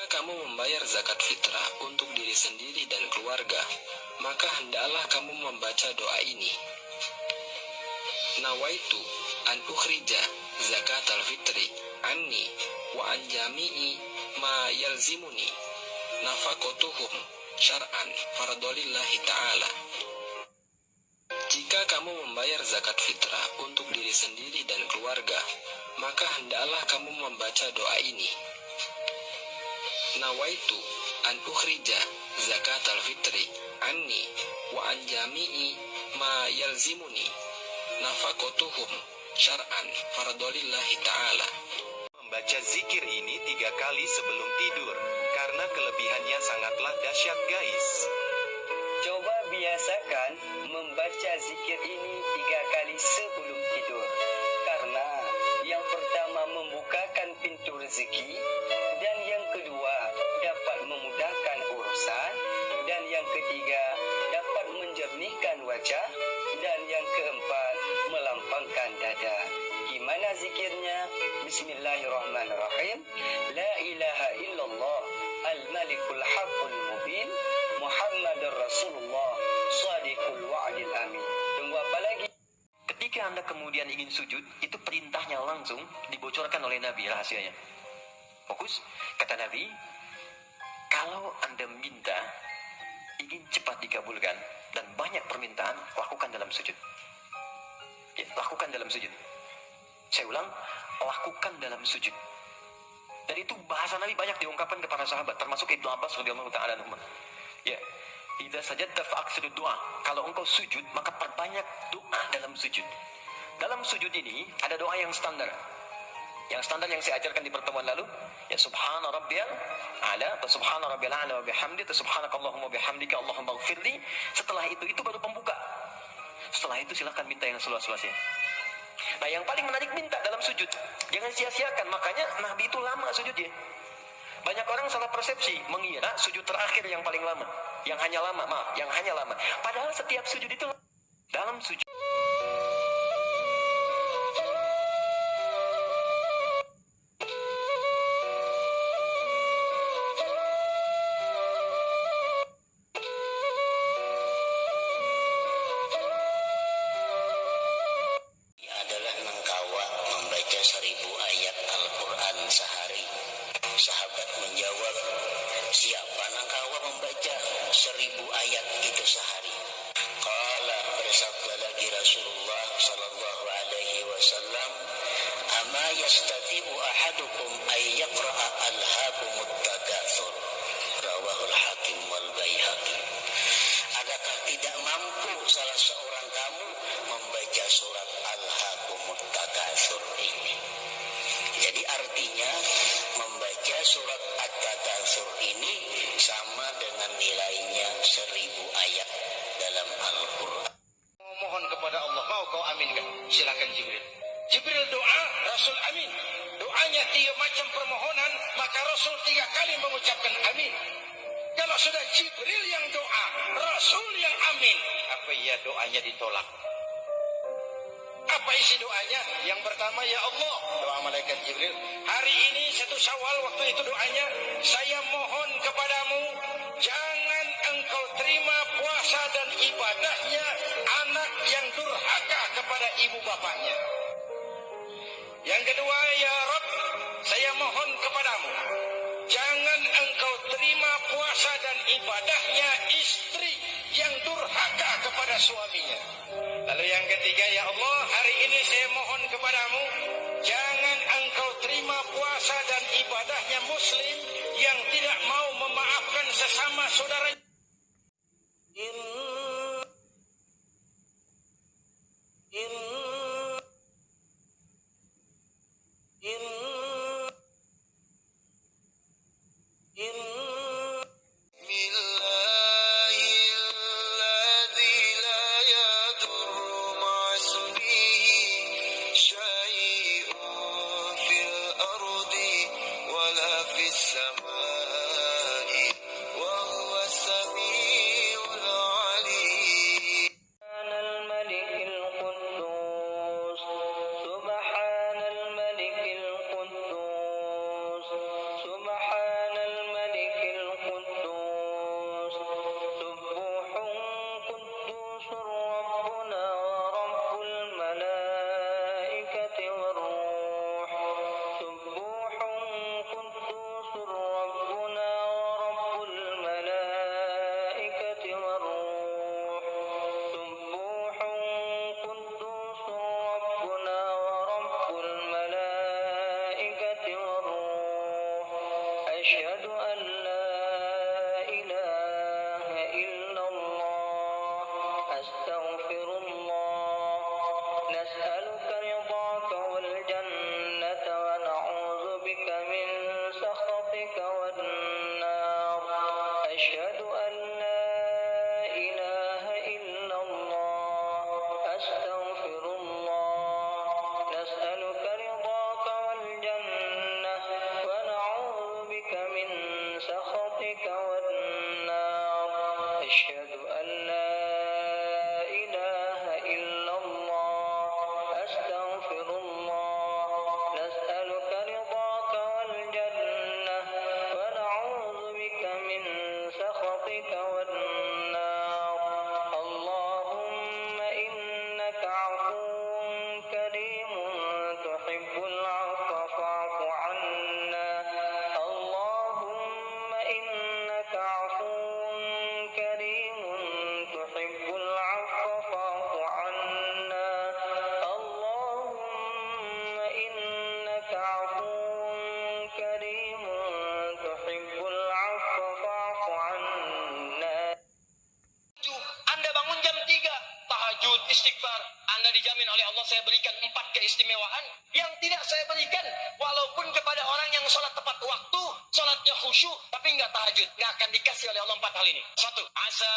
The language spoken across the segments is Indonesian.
kamu membayar zakat fitrah untuk diri sendiri dan keluarga, maka hendaklah kamu membaca doa ini. Nawaitu an ukhrija zakat al-fitri anni wa an jami'i ma yalzimuni nafaqatuhum syar'an fardolillahi ta'ala. Jika kamu membayar zakat fitrah untuk diri sendiri dan keluarga, maka hendaklah kamu membaca doa ini. Nawaitu an ukhrija zakat al-fitri anni wa an jami'i ma yalzimuni nafaqatuhum syar'an fardolillahi ta'ala. Membaca zikir ini 3 kali sebelum tidur, karena kelebihannya sangatlah dahsyat guys. Coba biasakan membaca zikir ini 3 kali sebelum tidur. Karena yang pertama membukakan pintu rezeki, dan yang kedua dapat memudahkan urusan, dan yang ketiga dapat menjernihkan wajah, dan yang keempat melampangkan dada. Gimana zikirnya? Bismillahirrahmanirrahim. La ilaha illallah al-malikul haqqul mubin Muhammadur Rasulullah Shadiqul wa'dil amin. Tunggu apa lagi? Ketika Anda kemudian ingin sujud, itu perintahnya langsung dibocorkan oleh Nabi rahasianya. Fokus, kata Nabi, kalau Anda minta ingin cepat dikabulkan dan banyak permintaan, lakukan dalam sujud. Ya, lakukan dalam sujud. Saya ulang, lakukan dalam sujud. Dan itu bahasa Nabi banyak diungkapkan kepada sahabat, termasuk Ibnu Abbas radhiyallahu ta'ala anhu. Ya, idza sajadta fa'aksiru doa. Kalau engkau sujud, maka perbanyak doa dalam sujud. Dalam sujud ini ada doa yang standar. Yang standar yang saya ajarkan di pertemuan lalu, ya subhana rabbiyal a'la, atau subhana rabbiyal a'la wa bihamdi, atau subhanakallahumma bihamdika Allahumma ighfirli. Setelah itu baru pembuka. Setelah itu silakan minta yang seluas-luasnya. Nah, yang paling menarik minta dalam sujud. Jangan sia-siakan. Makanya Nabi itu lama sujudnya. Banyak orang salah persepsi, mengira sujud terakhir yang paling lama. Yang hanya lama. Padahal setiap sujud itu dalam sujud. Adalah mengkawa membaca 1000 ayat Al-Quran sehari. Sahabat menjawab, siapa nangkawa membaca 1000 ayat itu sehari? Qala, bersabda lagi Rasulullah sallallahu alaihi wasallam, ama yastati'u ahadukum ay yaqra'a alhaakumut takatsur, rawahul Hakim wal Baihaqi. Adakah tidak mampu salah seorang kamu membaca surat Alhaakumut Takatsur ini? Jadi artinya membaca surat At-Takatsur ini sama dengan nilainya 1000 ayat dalam Al-Quran. Mohon kepada Allah, mau kau aminkan? Silakan Jibril. Jibril doa, Rasul amin. Doanya 3 macam permohonan, maka Rasul 3 kali mengucapkan amin. Kalau sudah Jibril yang doa, Rasul yang amin, apa iya doanya ditolak? Apa isi doanya? Yang pertama, ya Allah, doa malaikat Jibril, hari ini 1 Syawal, waktu itu doanya, saya mohon kepadamu, jangan engkau terima puasa dan ibadahnya anak yang durhaka kepada ibu bapaknya. Yang kedua, ya Rabb, saya mohon kepadamu, jangan engkau terima puasa dan ibadahnya istri yang durhaka kepada suaminya. Lalu yang ketiga, ya Allah, hari ini saya mohon kepadamu, jangan engkau terima puasa dan ibadahnya muslim yang tidak mau memaafkan sesama saudaranya. Subhanal أشهد أن لا إله إلا الله أستغفر الله نسألك رضاك والجنة ونعوذ بك من سخطك والنار أشهد أن لا إله إلا الله أستغفر الله نسألك رضاك والجنة ونعوذ بك من سخطك والنار أشهد أن لا إله إلا الله أستغفر الله نسألك رضاك والجنة ونعوذ بك من سخطك والنار اللهم إنك عفو كريم تحب العفو فاعف عنا اللهم إنك عفو كريم تحب العفو فاعف عنا اللهم إنك عفو كريم تحب العفو فاعف عنا. Anda bangun jam 3, tahajud, istighfar, Anda dijamin oleh Allah saya berikan 4 keistimewaan yang tidak saya berikan walaupun kepada orang yang sholat tepat waktu, sholatnya khusyuk tapi nggak tahajud, nggak akan dikasih oleh Allah 4 hal ini. 1. Asa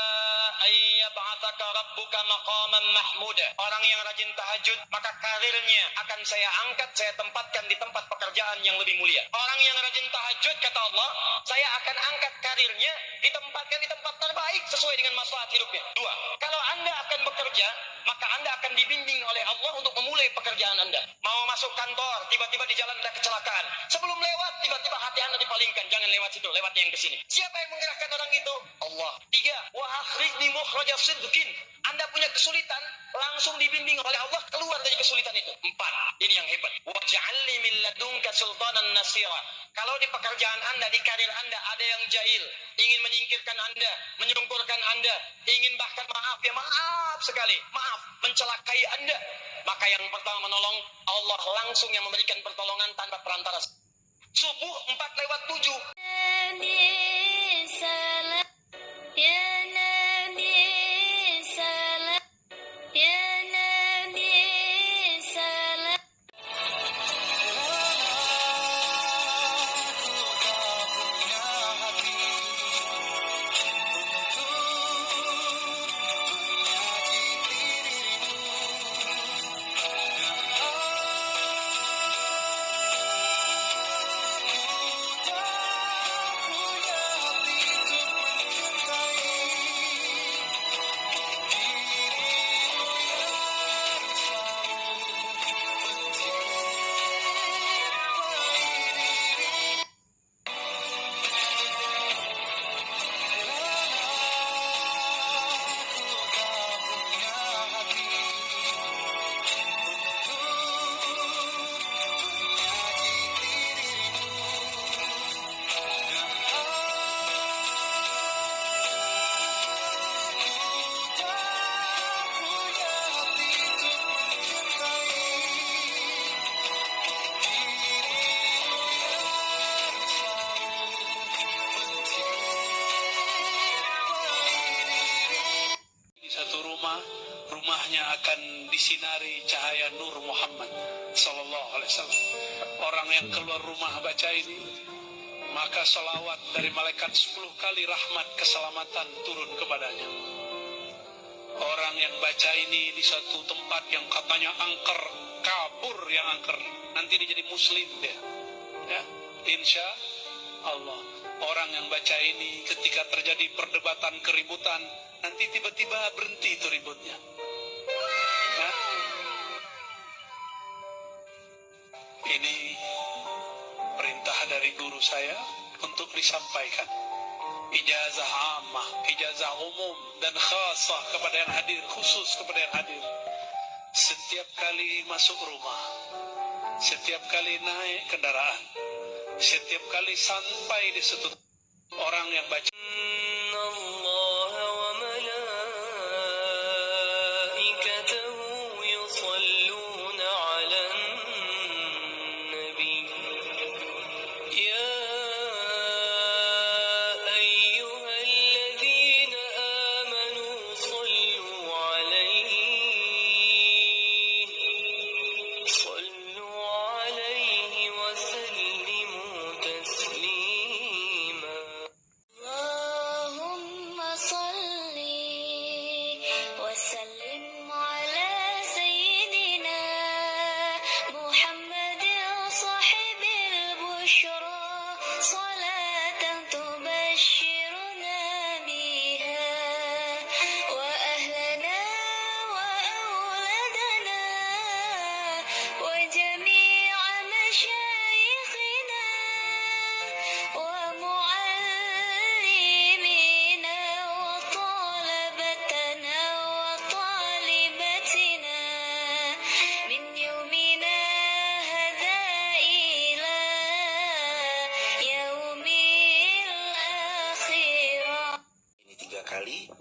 ayyab'atsaka rabbuka maqaman mahmuda. Orang yang rajin tahajud maka karirnya akan saya angkat, saya tempatkan di tempat pekerjaan yang lebih mulia. Orang yang rajin tahajud kata Allah, saya akan angkat karirnya, ditempatkan di tempat terbaik sesuai dengan maslahat hidupnya. 2. Kalau Anda akan bekerja, maka Anda akan dibimbing oleh Allah untuk memulai pekerjaan Anda. Mau masuk kantor, tiba-tiba di jalan ada kecelakaan. Sebelum lewat, tiba-tiba hati Anda dipalingkan. Jangan lewat situ, lewat yang ke sini. Siapa yang menggerakkan orang itu? Allah. 3. Wa akhrijni mukhraja sidqin. Anda punya kesulitan, langsung dibimbing oleh Allah keluar dari kesulitan itu. 4. Ini yang hebat. Waj'alni min ladunka sultanan nasira. Kalau di pekerjaan Anda, di karir Anda ada yang jahil, ingin menyingkirkan Anda, menyungkurkan Anda, ingin bahkan maaf sekali, mencelakai Anda, maka yang pertama menolong Allah langsung yang memberikan pertolongan tanpa perantara. Subuh 4:07. rumahnya akan disinari cahaya Nur Muhammad Sallallahu Alaihi Wasallam. Orang yang keluar rumah baca ini, maka salawat dari malaikat 10 kali rahmat keselamatan turun kepadanya. Orang yang baca ini di suatu tempat yang katanya angker, kabur yang angker, nanti dia jadi muslim dia. Ya, insya Allah. Orang yang baca ini ketika terjadi perdebatan, keributan, nanti tiba-tiba berhenti itu ributnya. Ya. Ini perintah dari guru saya untuk disampaikan. Ijazah ammah, ijazah umum dan khasah kepada yang hadir, khusus kepada yang hadir. Setiap kali masuk rumah, setiap kali naik kendaraan, setiap kali sampai di suatu orang yang baca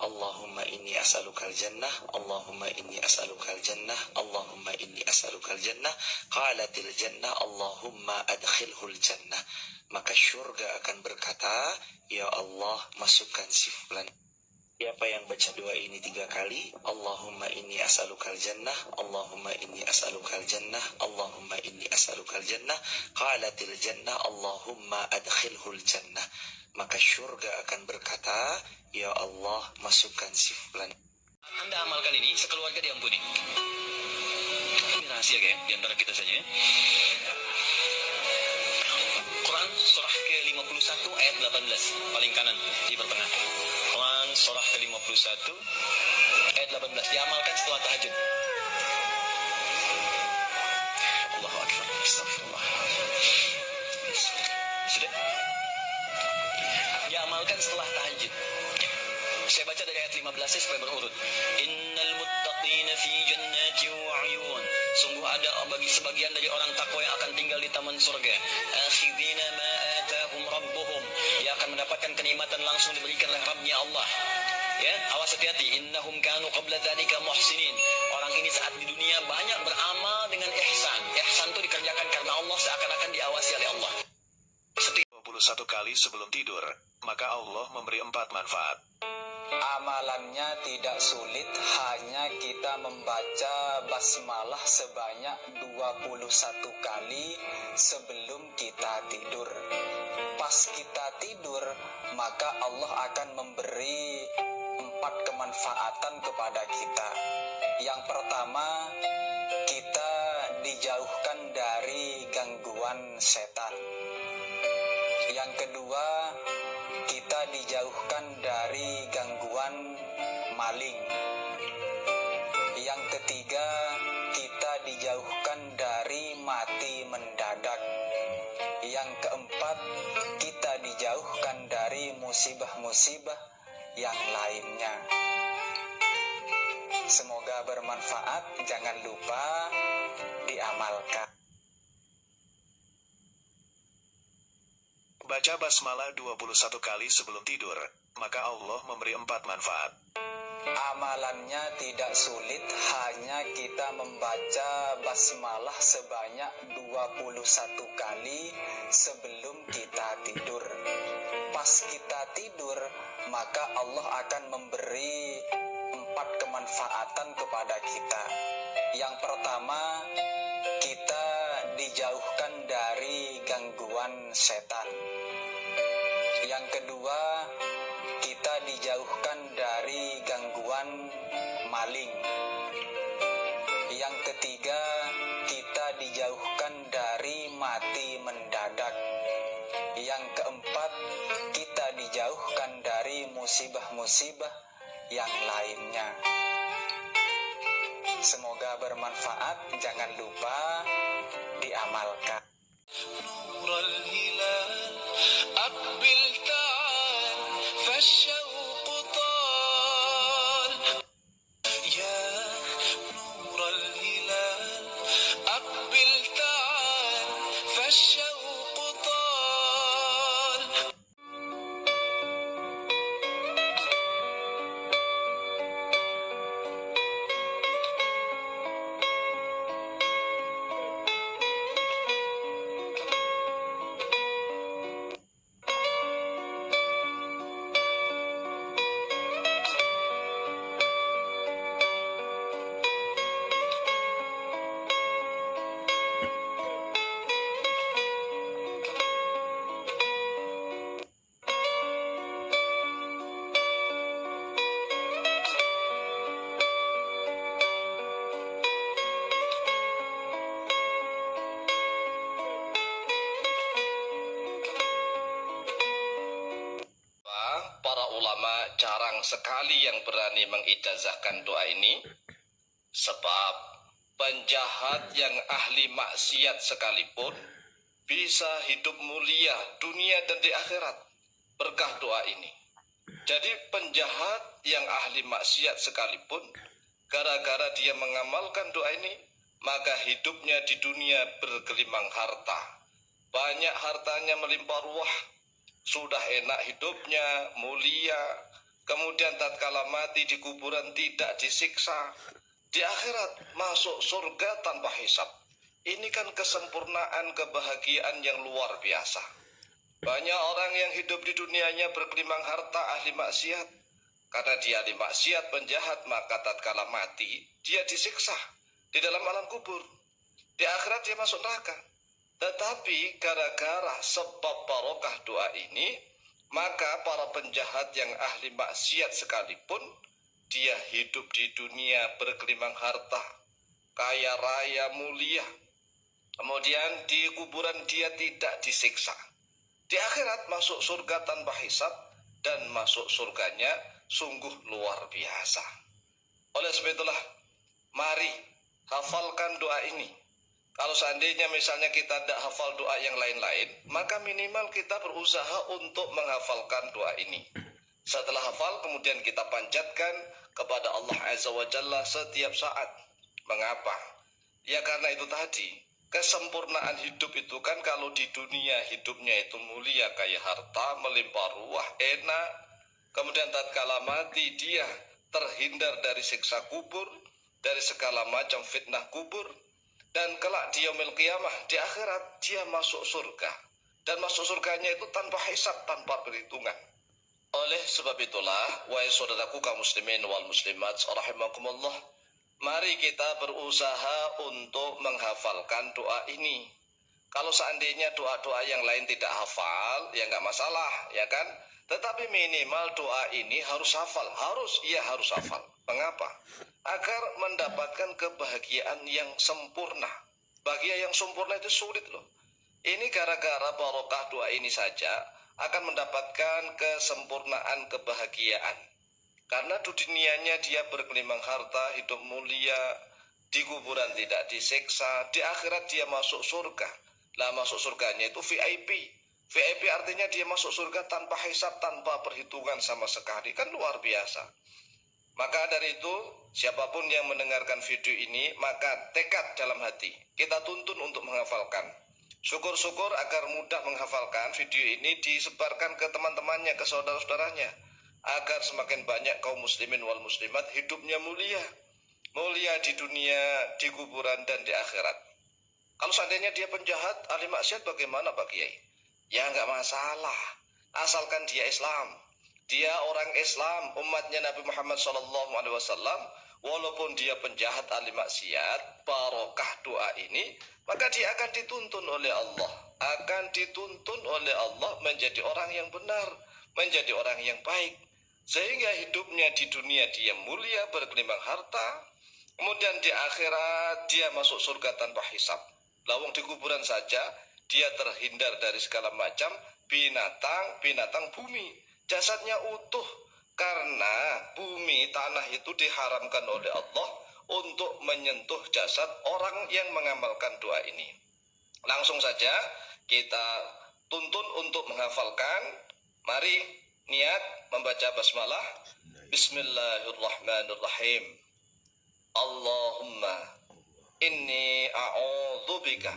Allahumma inni as'alukal jannah, Allahumma inni as'alukal jannah, Allahumma inni as'alukal jannah. Qalatil jannah, Allahumma adkhilhul jannah. Maka syurga akan berkata, ya Allah, masukkan si fulan. Siapa yang baca doa ini 3 kali, Allahumma inni as'alukal jannah, Allahumma inni as'alukal jannah, Allahumma inni as'alukal jannah. Qalatil jannah, Allahumma adkhilhul jannah. Maka syurga akan berkata, ya Allah, masukkan si fulan. Anda amalkan ini, sekeluarga diampuni. Ini rahasia kayak di antara kita saja. Quran surah ke-51 ayat 18, paling kanan di pertengahan. Quran surah ke-51 ayat 18, diamalkan setelah tahajud. Allahu Akbar. Astagfirullah. Sudah? Diamalkan setelah tahajud. Saya baca dari ayat 15 supaya berurut. Innal muttaqina fi jannati wa 'uyun. Sungguh ada bagi sebagian dari orang takwa yang akan tinggal di taman surga. Akhidina ma atahum rabbuhum. Dia akan mendapatkan kenikmatan langsung diberikan oleh Rabbnya Allah. Ya, awas hati-hati. Innahum kanu qabla dzalika muhsinin. Orang ini saat di dunia banyak beramal dengan ihsan. Ihsan itu dikerjakan karena Allah, seakan-akan diawasi oleh Allah. 21 kali sebelum tidur, maka Allah memberi 4 manfaat. Amalannya tidak sulit, hanya kita membaca basmalah sebanyak 21 kali sebelum kita tidur. Pas kita tidur, maka Allah akan memberi 4 kemanfaatan kepada kita. Yang pertama, kita dijauhkan dari gangguan setan. Yang kedua, kita dijauhkan dari gangguan maling. Yang ketiga, kita dijauhkan dari mati mendadak. Yang keempat, kita dijauhkan dari musibah-musibah yang lainnya. Semoga bermanfaat, jangan lupa diamalkan. Baca basmalah 21 kali sebelum tidur, maka Allah memberi 4 manfaat. Amalannya tidak sulit, hanya kita membaca basmalah sebanyak 21 kali sebelum kita tidur. Pas kita tidur, maka Allah akan memberi 4 kemanfaatan kepada kita. Yang pertama, kita dijauhkan dari gangguan setan. Yang kedua, kita dijauhkan dari gangguan maling. Yang ketiga, kita dijauhkan dari mati mendadak. Yang keempat, kita dijauhkan dari musibah-musibah yang lainnya. Semoga bermanfaat, jangan lupa diamalkan. نور الهلال أقبل تعال فالشوق طال يا نور الهلال أقبل تعال فالشوق طال. Para ulama jarang sekali yang berani mengijazahkan doa ini, sebab penjahat yang ahli maksiat sekalipun bisa hidup mulia dunia dan di akhirat berkah doa ini. Jadi penjahat yang ahli maksiat sekalipun, gara-gara dia mengamalkan doa ini, maka hidupnya di dunia bergelimang harta. Banyak hartanya melimpah ruah, sudah enak hidupnya, mulia, kemudian tatkala mati di kuburan tidak disiksa, di akhirat masuk surga tanpa hisab. Ini kan kesempurnaan kebahagiaan yang luar biasa. Banyak orang yang hidup di dunianya bergelimang harta ahli maksiat. Karena dia ahli maksiat, penjahat, maka tatkala mati dia disiksa di dalam alam kubur. Di akhirat dia masuk neraka. Tetapi gara-gara sebab barokah doa ini, maka para penjahat yang ahli maksiat sekalipun, dia hidup di dunia bergelimang harta, kaya raya, mulia. Kemudian di kuburan dia tidak disiksa. Di akhirat masuk surga tanpa hisab, dan masuk surganya sungguh luar biasa. Oleh sebab itulah, mari hafalkan doa ini. Kalau seandainya misalnya kita tidak hafal doa yang lain-lain, maka minimal kita berusaha untuk menghafalkan doa ini. Setelah hafal, kemudian kita panjatkan kepada Allah Azza wa Jalla setiap saat. Mengapa? Ya karena itu tadi, kesempurnaan hidup itu kan kalau di dunia hidupnya itu mulia, kaya harta, melimpah ruah, enak. Kemudian tatkala mati dia terhindar dari siksa kubur, dari segala macam fitnah kubur. Dan kelak di yaumil qiyamah, di akhirat dia masuk surga. Dan masuk surganya itu tanpa hisab, tanpa perhitungan. Oleh sebab itulah, wahai saudaraku kaum muslimin wal muslimat rahimakumullah, mari kita berusaha untuk menghafalkan doa ini. Kalau seandainya doa-doa yang lain tidak hafal, ya nggak masalah, ya kan? Tetapi minimal doa ini harus hafal, harus hafal. Mengapa? Agar mendapatkan kebahagiaan yang sempurna. Bahagia yang sempurna itu sulit loh. Ini gara-gara barokah doa ini saja akan mendapatkan kesempurnaan kebahagiaan. Karena di dunianya dia bergelimang harta, hidup mulia, di kuburan tidak disiksa, di akhirat dia masuk surga. Lah masuk surganya itu VIP. VIP artinya dia masuk surga tanpa hisab, tanpa perhitungan sama sekali. Kan luar biasa. Maka dari itu, siapapun yang mendengarkan video ini, maka tekad dalam hati. Kita tuntun untuk menghafalkan. Syukur-syukur agar mudah menghafalkan video ini disebarkan ke teman-temannya, ke saudara-saudaranya. Agar semakin banyak kaum muslimin wal muslimat hidupnya mulia. Mulia di dunia, di kuburan, dan di akhirat. Kalau seandainya dia penjahat, ahli maksiat, bagaimana Pak Kiai? Ya nggak masalah, asalkan dia Islam. Dia orang Islam, umatnya Nabi Muhammad SAW, walaupun dia penjahat ahli maksiat, barokah doa ini, maka dia akan dituntun oleh Allah. Akan dituntun oleh Allah menjadi orang yang benar, menjadi orang yang baik. Sehingga hidupnya di dunia dia mulia, bergelimang harta, kemudian di akhirat dia masuk surga tanpa hisab. Lawang di kuburan saja, dia terhindar dari segala macam binatang bumi. Jasadnya utuh karena bumi tanah itu diharamkan oleh Allah untuk menyentuh jasad orang yang mengamalkan doa ini. Langsung saja kita tuntun untuk menghafalkan. Mari niat membaca basmalah. Bismillahirrahmanirrahim. Allahumma inni a'udzubika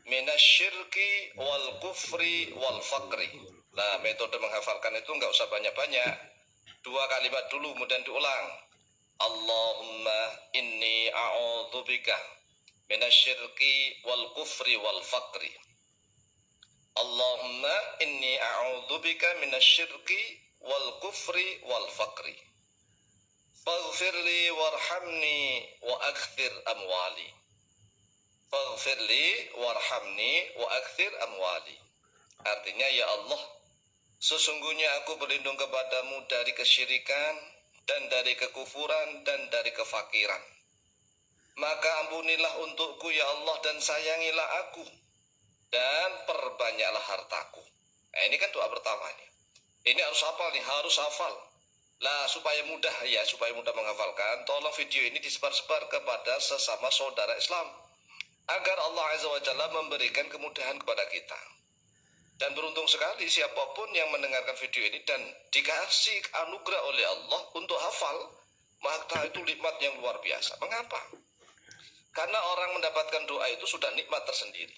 minasyirki wal kufri wal faqri. Nah, metode menghafalkan itu nggak usah banyak-banyak. 2 kalimat dulu, kemudian diulang. Allahumma inni a'udzubika minasyirki wal kufri wal faqri. Allahumma inni a'udzubika minasyirki wal kufri wal faqri. Faghfirli warhamni wa akthir amwali. Faghfirli warhamni wa akthir amwali. Artinya, ya Allah, sesungguhnya aku berlindung kepadamu dari kesyirikan, dan dari kekufuran, dan dari kefakiran. Maka ampunilah untukku ya Allah, dan sayangilah aku, dan perbanyaklah hartaku. Nah, ini kan doa pertama ini. Ini harus hafal nih, harus hafal. Lah supaya mudah menghafalkan, tolong video ini disebar-sebar kepada sesama saudara Islam. Agar Allah Azza wa Jalla memberikan kemudahan kepada kita. Dan beruntung sekali siapapun yang mendengarkan video ini dan dikasih anugerah oleh Allah untuk hafal, maka itu nikmat yang luar biasa. Mengapa? Karena orang mendapatkan doa itu sudah nikmat tersendiri.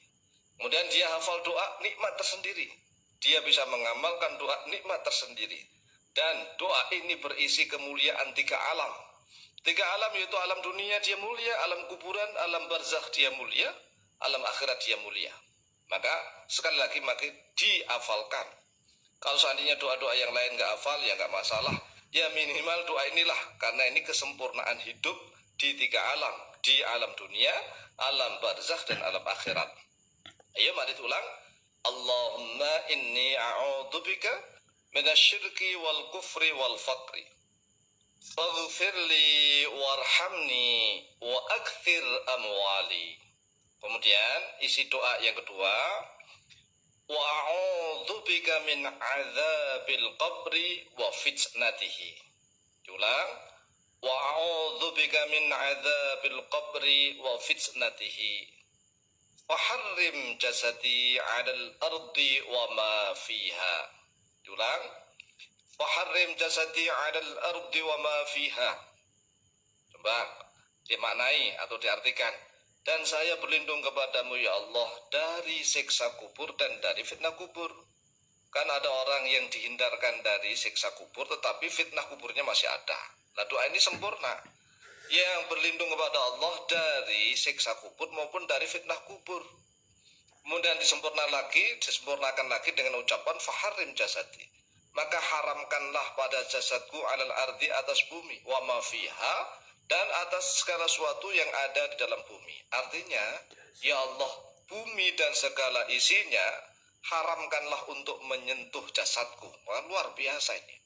Kemudian dia hafal doa, nikmat tersendiri. Dia bisa mengamalkan doa, nikmat tersendiri. Dan doa ini berisi kemuliaan 3 alam. 3 alam yaitu alam dunia dia mulia, alam kuburan, alam barzakh dia mulia, alam akhirat dia mulia. Maka sekali lagi maka dihafalkan. Kalau seandainya doa-doa yang lain nggak hafal ya nggak masalah. Ya minimal doa inilah, karena ini kesempurnaan hidup di 3 alam, di alam dunia, alam barzakh dan alam akhirat. Ayo mari ulang. Allahumma inni a'udzubika minasyirki wal kufri wal faqri. Faghfirli warhamni wa akthir amwali. Kemudian isi doa yang kedua, wa a'udzubika min adzabil qabri wa fitnatihi. Ulang, wa a'udzubika min adzabil qabri wa fitnatihi. Faharrim jasadi 'alal ardi wa ma fiha. Ulang, faharrim jasadi 'alal ardi wa ma fiha. Coba dimaknai atau diartikan. Dan saya berlindung kepadamu ya Allah dari siksa kubur dan dari fitnah kubur. Kan ada orang yang dihindarkan dari siksa kubur tetapi fitnah kuburnya masih ada. Nah doa ini sempurna. Yang berlindung kepada Allah dari siksa kubur maupun dari fitnah kubur. Kemudian disempurnakan lagi dengan ucapan faharrim jasadi. Maka haramkanlah pada jasadku alal ardi atas bumi wa ma fiha, dan atas segala sesuatu yang ada di dalam bumi. Artinya, ya Allah, bumi dan segala isinya haramkanlah untuk menyentuh jasadku. Wah, luar biasa ini.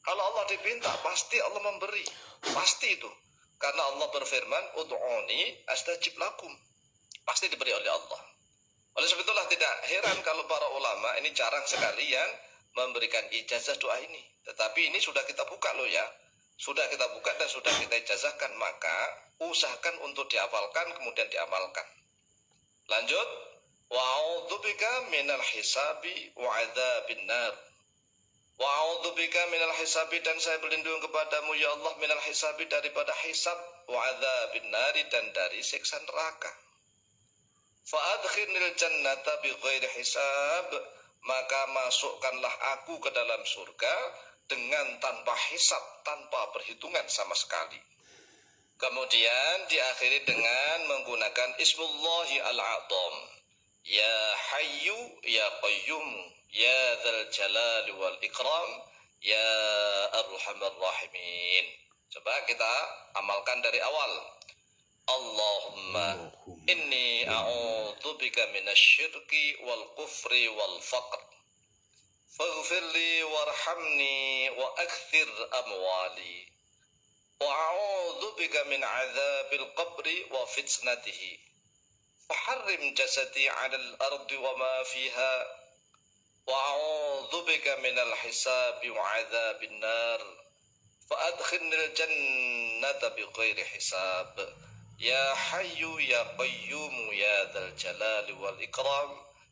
Kalau Allah dipinta, pasti Allah memberi. Pasti itu. Karena Allah berfirman, ud'uni astajib lakum. Pasti diberi oleh Allah. Oleh sebab itulah tidak heran kalau para ulama ini jarang sekali yang memberikan ijazah doa ini. Tetapi ini sudah kita buka loh ya. Sudah kita buka dan sudah kita ijazahkan, maka usahakan untuk dihafalkan kemudian diamalkan. Lanjut, wa'udzubika minal hisabi wa'adzabin nar. Wa'udzubika minal hisabi, dan saya berlindung kepadamu ya Allah minal hisabi, daripada hisab, wa'adzabin nari, dan dari siksa neraka. Fa'adkhilnil jannata bighairi hisab, maka masukkanlah aku ke dalam surga dengan tanpa hisab, tanpa perhitungan sama sekali. Kemudian diakhiri dengan menggunakan Ismullahi al-A'zam. Ya Hayyu ya Qayyum ya Dzal Jalali wal Ikram ya Arhamar Rahimin. Coba kita amalkan dari awal. Allahumma inni a'udzubika minasyirki wal kufri wal faqr. Faghfirli warhamni wa akthir amwali. Wa a'udzubika min adzabil qabri wa fitnatihi. Faharrim jasadi 'alal ardi wa ma fiha. Wa a'udzubika minal hisabi wa 'adzabin nar. Fa adkhilnil jannata bighairi hisab. Ya Hayyu ya Qayyum ya Dzal Jalali wal Ikram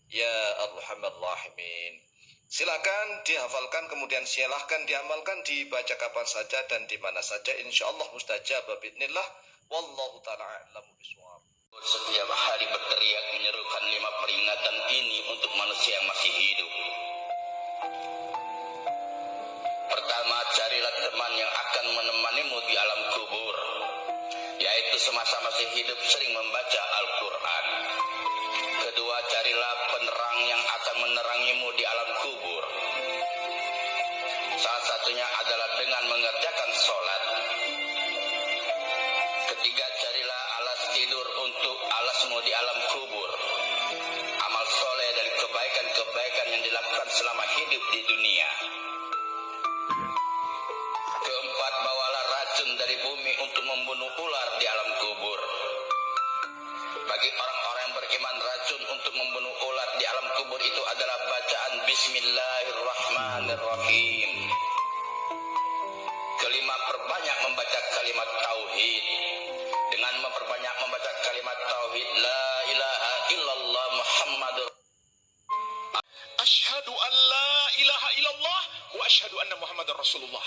ya Arhamar Rahimin. Silakan dihafalkan, kemudian silahkan diamalkan, dibaca kapan saja dan di mana saja, insyaallah mustajab biidznillah. Wallahu ta'ala a'lamu bishawab. Setiap hari berteriak menyerukan 5 peringatan ini untuk manusia yang masih hidup. Pertama, carilah teman yang akan menemanimu di alam kubur, yaitu semasa masih hidup sering membaca Al-Quran. Kedua, carilah penerang yang akan menerangimu di alam kubur. Salah satunya adalah dengan mengerjakan sholat. Ketiga, carilah alas tidur untuk alasmu di alam kubur. Amal soleh dan kebaikan-kebaikan yang dilakukan selama hidup di dunia. Keempat, bawalah racun dari bumi untuk membunuh ular di alam kubur. Bagi orang-orang yang beriman, racun untuk membunuh ular di alam kubur itu adalah bacaan Bismillahirrahmanirrahim. Kelima, perbanyak membaca kalimat tauhid. Dengan memperbanyak membaca kalimat tauhid, la ilaha illallah Muhammadur Asyhadu an la ilaha illallah wa asyhadu anna Muhammadar Rasulullah.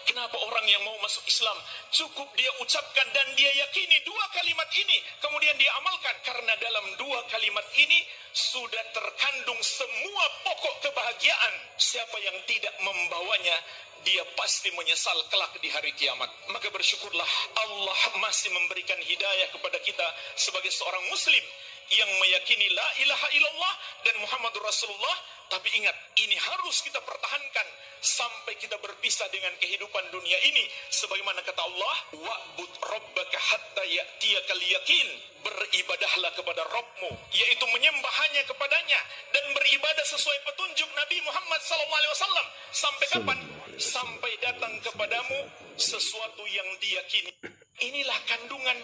Kenapa orang yang mau masuk Islam cukup dia ucapkan dan dia yakini 2 kalimat ini, kemudian dia amalkan? Karena dalam 2 kalimat ini sudah terkandung semua pokok kebahagiaan. Siapa yang tidak membawanya, dia pasti menyesal kelak di hari kiamat. Maka bersyukurlah Allah masih memberikan hidayah kepada kita sebagai seorang muslim yang meyakini la ilaha illallah dan Muhammadur Rasulullah. Tapi ingat, ini harus kita pertahankan sampai kita berpisah dengan kehidupan dunia ini. Sebagaimana kata Allah, wa'bud rabbaka hatta ya'tiyakal yakin. Beribadahlah kepada Rabbmu, yaitu menyembah hanya kepadanya dan beribadah sesuai petunjuk Nabi Muhammad SAW. Sampai kapan? Sampai datang kepadamu sesuatu yang diyakini. Inilah kandungan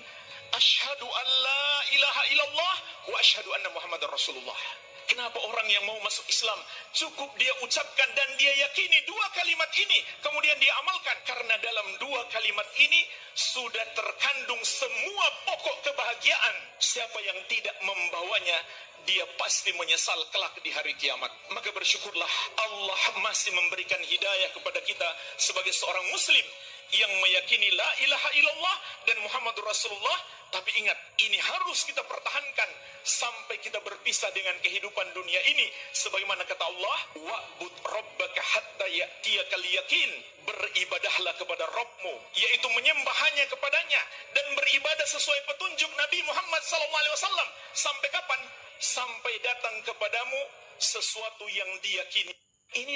asyhadu an la ilaha illallah wa asyhadu anna Muhammadar Rasulullah. Kenapa orang yang mau masuk Islam cukup dia ucapkan dan dia yakini dua kalimat ini, kemudian dia amalkan? Karena dalam dua kalimat ini sudah terkandung semua pokok kebahagiaan. Siapa yang tidak membawanya, dia pasti menyesal kelak di hari kiamat. Maka bersyukurlah Allah masih memberikan hidayah kepada kita sebagai seorang muslim yang meyakini la ilaha illallah dan Muhammadur Rasulullah. Tapi ingat, ini harus kita pertahankan sampai kita berpisah dengan kehidupan dunia ini. Sebagaimana kata Allah, wa'bud rabbaka hatta ya'tiyakal yakin. Beribadahlah kepada Rabbmu, yaitu menyembah hanya kepadanya dan beribadah sesuai petunjuk Nabi Muhammad SAW. Sampai kapan? Sampai datang kepadamu sesuatu yang diyakini. Ini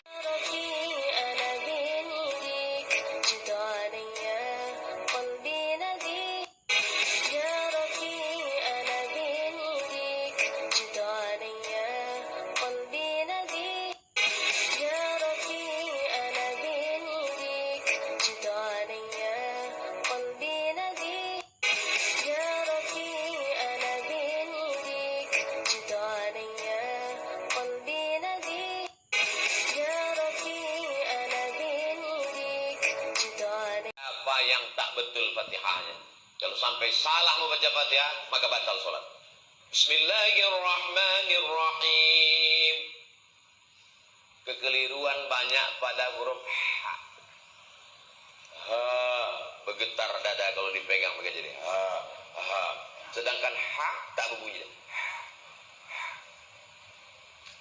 yang tak betul Fatihahnya. Kalau sampai salah membaca Fatihah, maka batal sholat. Bismillahirrahmanirrahim. Kekeliruan banyak pada huruf ha. Ha, bergetar dada kalau dipegang begitu jadi ha, ha. Sedangkan ha tak berbunyi.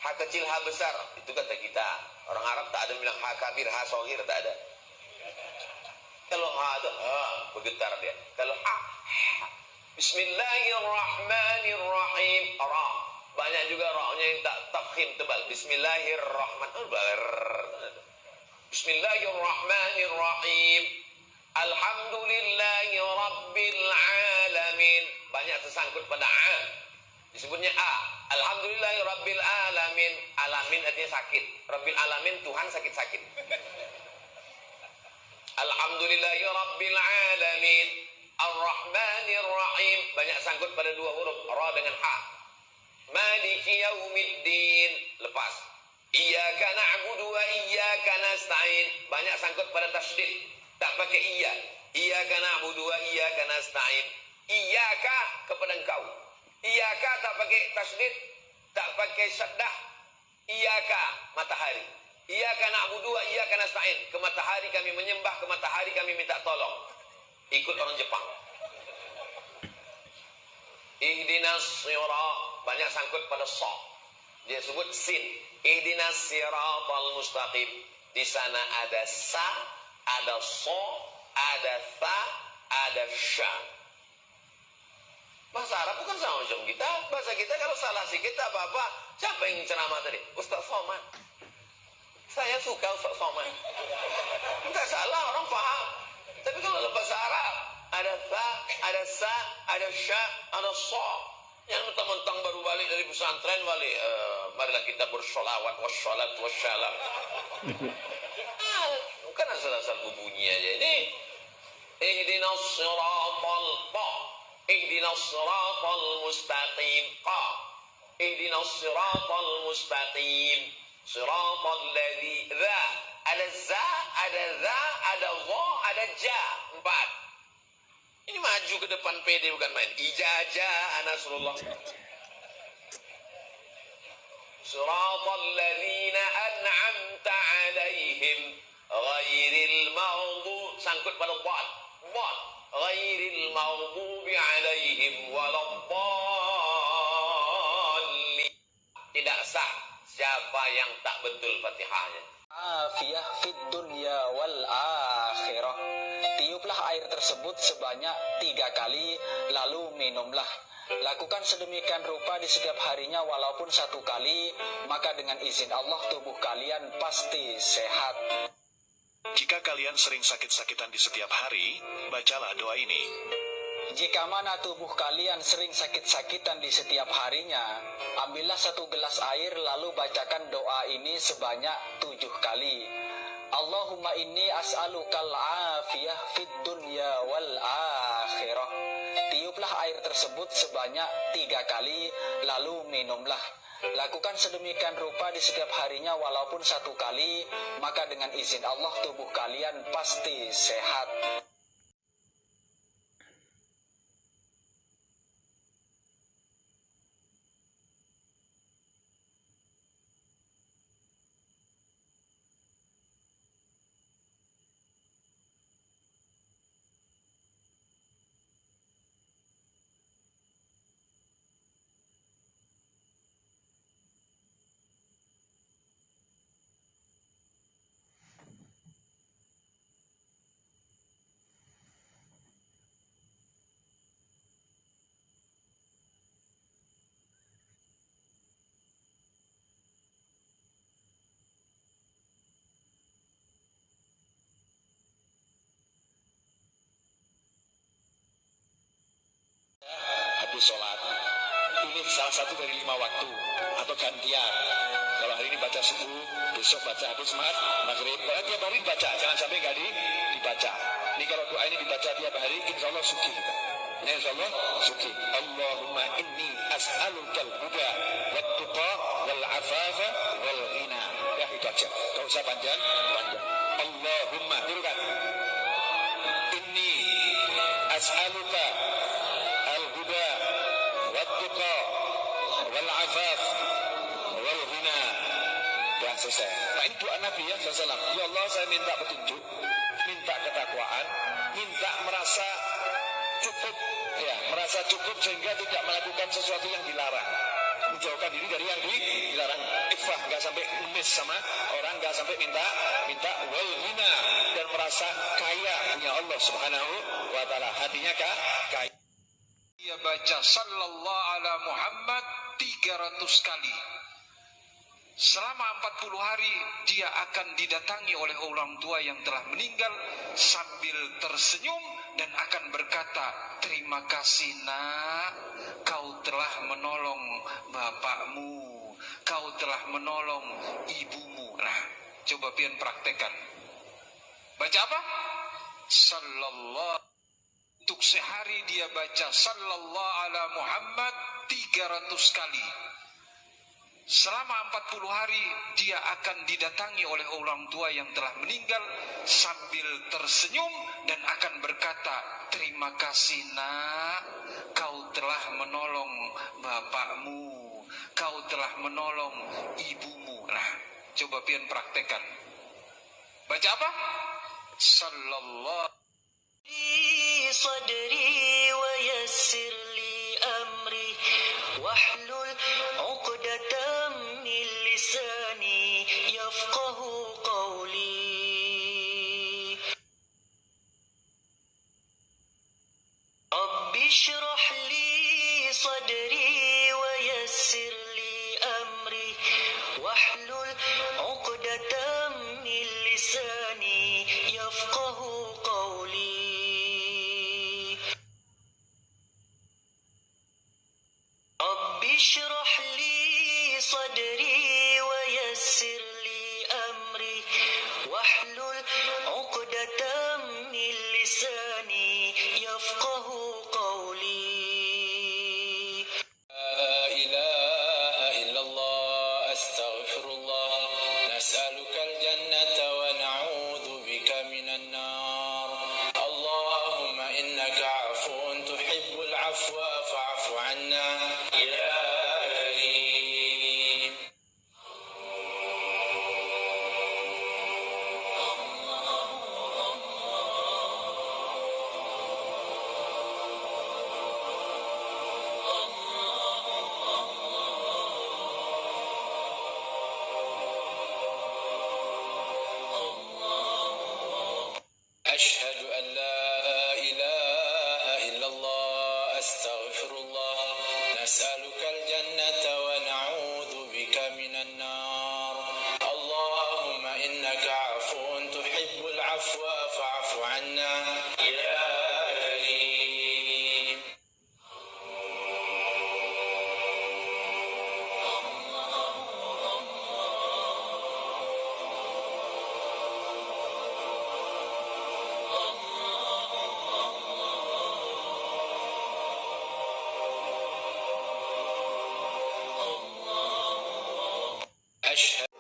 Ha kecil, ha besar, itu kata kita. Orang Arab tak ada bilang ha kabir, ha sohir, tak ada. Kalau ha itu ha, bergetar dia. Kalau ha, ha. Bismillahirrahmanirrahim. Ra. Banyak juga ra-nya yang tak tafkhim tebal. Bismillahirrahmanirrahim. Bismillahirrahmanirrahim. Alhamdulillahi rabbil alamin. Banyak tersangkut pada a. Disebutnya a. Alhamdulillahi rabbil alamin. Alamin artinya sakit. Rabbil alamin Tuhan sakit-sakit. Alhamdulillahi rabbil alamin. Ar-Rahmanir Rahim. Banyak sangkut pada dua huruf, ra dengan ha. Maliki yaumiddin. Lepas. Iyyaka na'budu wa iyyaka nasta'in. Banyak sangkut pada tasydid, tak pakai iya. Iyyaka na'budu wa iyyaka nasta'in. Iyyaka kepada engkau. Iyyaka tak pakai tasydid, tak pakai syaddah. Iyyaka matahari. Iyyaka na'budu wa iyyaka nasta'in. Ke matahari kami menyembah, ke matahari kami minta tolong. Ikut orang Jepang. Ihdinas sirat. Banyak sangkut pada sa. Dia sebut sin. Ihdinas siratal mustaqim. Di sana ada sa, ada sa, ada tha, ada sya. Bahasa Arab bukan sama macam kita. Bahasa kita kalau salah sikit apa-apa. Siapa yang ceramah tadi? Ustaz Somad. Saya suka Ustaz Somad. Enggak salah, orang faham. Tapi kalau dalam bahasa Arab ada tha, ada sa, ada sya, ada sa. Yang mentang-mentang baru balik dari pesantren balik, marilah kita bersolawat wassalat wassalam. Bukan asal-asal bunyi aja ini. Ihdinas siratal qa. Ihdinas siratal mustaqim qa. Ihdinas siratal mustaqim. Siratal ladzi dza. Ada za, ada za, ada dha, ada ja. 4. Ini maju ke depan PD bukan main. Ijazah Nasrullah. Siratal ladzina an'amta 'alaihim ghairil maghdub. Sangkut pada dad. Dad. Ghairil maghdubi 'alaihim waladdallin. Tidak sah siapa yang tak betul Fatihahnya. afiyah fid dunya wal akhirah. Tiuplah air tersebut sebanyak 3 kali, lalu minumlah. Lakukan sedemikian rupa di setiap harinya walaupun 1 kali, maka dengan izin Allah tubuh kalian pasti sehat. Jika kalian sering sakit-sakitan di setiap hari, bacalah doa ini. Jika mana tubuh kalian sering sakit-sakitan di setiap harinya, ambillah 1 gelas air lalu bacakan doa ini sebanyak 7 kali. Allahumma inni as'alukal afiyah fid dunya wal akhirah. Tiuplah air tersebut sebanyak 3 kali, lalu minumlah. Lakukan sedemikian rupa di setiap harinya walaupun 1 kali, maka dengan izin Allah tubuh kalian pasti sehat. Habis sholat, pilih salah satu dari 5 waktu atau gantian. Kalau hari ini baca subuh, besok baca habis maghrib. Kalau tiap hari dibaca, jangan sampai nggak dibaca. Ini kalau doa ini dibaca tiap hari, insya Allah suki kita. Ini insya Allah suki. Allahumma inni as'alukal huda wat tuqa wal afafa wal ghina. Ya itu aja. Gak usah panjang. Allahumma, tirukan. Inni as'aluka al-huda wat-tuqa wal-afaf wal-ghina. Dan selesai. Nah ini doa Nabi ya SAW. Ya Allah, saya minta petunjuk, minta ketakwaan, minta merasa cukup, ya, merasa cukup sehingga tidak melakukan sesuatu yang dilarang, menjauhkan diri dari yang dilarang. Ifah, nggak sampai ngemis sama orang, nggak sampai minta wal-ghina, dan merasa kaya punya Allah Subhanahu wa Ta'ala. Hatinya kaya. Dia baca sallallahu ala Muhammad 300 kali. Selama 40 hari dia akan didatangi oleh orang tua yang telah meninggal sambil tersenyum dan akan berkata, terima kasih nak, kau telah menolong bapakmu, kau telah menolong ibumu. Nah, coba pian praktekkan. Baca apa? Sallallahu. Untuk sehari dia baca sallallahu ala Muhammad 300 kali. Selama 40 hari dia akan didatangi oleh orang tua yang telah meninggal sambil tersenyum dan akan berkata, terima kasih nak, kau telah menolong bapakmu, kau telah menolong ibumu. Nah, coba pian praktekkan. Baca apa? Sallallahu صدري ويسر لي أمري واحلل عقدة من لساني يفقه قولي رب اشرح لي صدري ويسر لي أمري واحلل عقدة من لساني يفقه قولي رب اشرح لي صدري ويسر لي أمري واحلل عقدة من لساني يفقه قولي لا إله إلا الله أستغفر الله نسألك الجنة ونعوذ بك من النار اللهم إنك عفو تحب العفو فاعف عنا يا كريم العفو فاعف عنا يا كريم.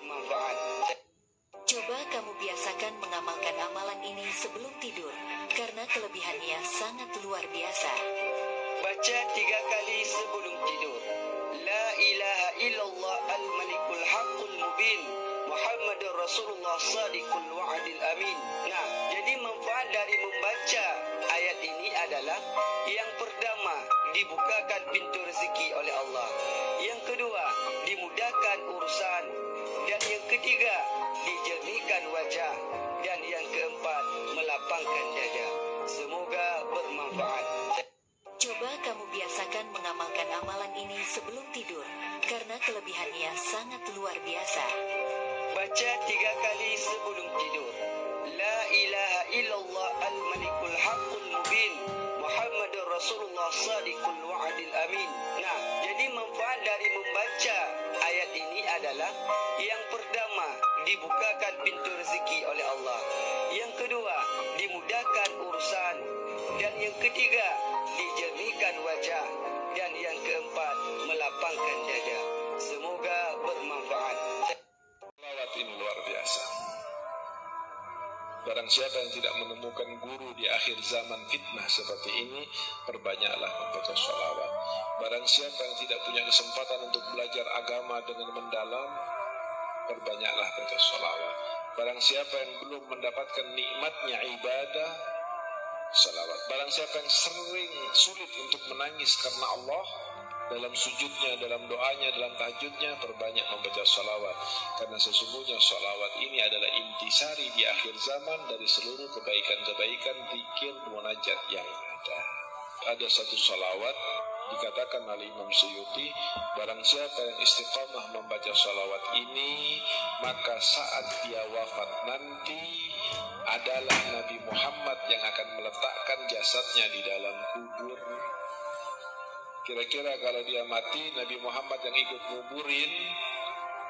Manfaat. Coba kamu biasakan mengamalkan amalan ini sebelum tidur, karena kelebihannya sangat luar biasa. Baca 3 kali sebelum tidur. La ilaha illallah al-malikul haqqul mubin. Muhammadur Rasulullah sadiqul wa'adil amin. Nah, jadi manfaat dari membaca ayat ini adalah yang pertama, dibukakan pintu rezeki oleh Allah. Yang kedua, dimudahkan urusan. Dan yang ketiga, dijernihkan wajah. Dan yang keempat, melapangkan dada. Semoga bermanfaat. Coba kamu biasakan mengamalkan amalan ini sebelum tidur, karena kelebihannya sangat luar biasa. Baca 3 kali sebelum tidur. La ilaha illallah al-malikul haqqul mubin. Muhammadur Rasulullah sadiqul wa'adil amin. Nah, jadi manfaat dari membaca ayat ini adalah yang pertama, dibukakan pintu rezeki oleh Allah. Yang kedua, dimudahkan urusan. Dan yang ketiga, dijernihkan wajah. Dan yang keempat, melapangkan dada. Semoga bermanfaat. Salawat ini luar biasa. Barang siapa yang tidak menemukan guru di akhir zaman fitnah seperti ini, perbanyaklah membaca salawat. Barang siapa yang tidak punya kesempatan untuk belajar agama dengan mendalam, perbanyaklah baca salawat. Barang siapa yang belum mendapatkan nikmatnya ibadah, salawat. Barang siapa yang sering sulit untuk menangis karena Allah, dalam sujudnya, dalam doanya, dalam tahajudnya, perbanyak membaca salawat. Karena sesungguhnya salawat ini adalah intisari di akhir zaman dari seluruh kebaikan-kebaikan zikir munajat yang ada. Ada satu salawat dikatakan oleh Imam Suyuti, barang siapa yang istiqamah membaca salawat ini, maka saat dia wafat nanti adalah Nabi Muhammad yang akan meletakkan jasadnya di dalam kubur. Kira-kira kalau dia mati, Nabi Muhammad yang ikut nguburin,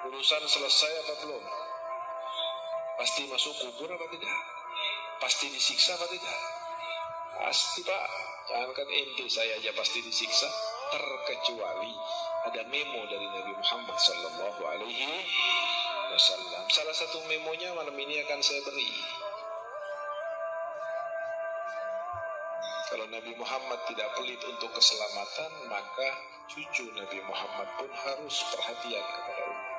urusan selesai apa belum? Pasti masuk kubur apa tidak? Pasti disiksa apa tidak? Pasti, Pak. Jangankan ente, saya aja pasti disiksa. Terkecuali ada memo dari Nabi Muhammad sallallahu alaihi wasallam. Salah satu memonya malam ini akan saya beri. Kalau Nabi Muhammad tidak pelit untuk keselamatan, maka cucu Nabi Muhammad pun harus perhatian kepada umat.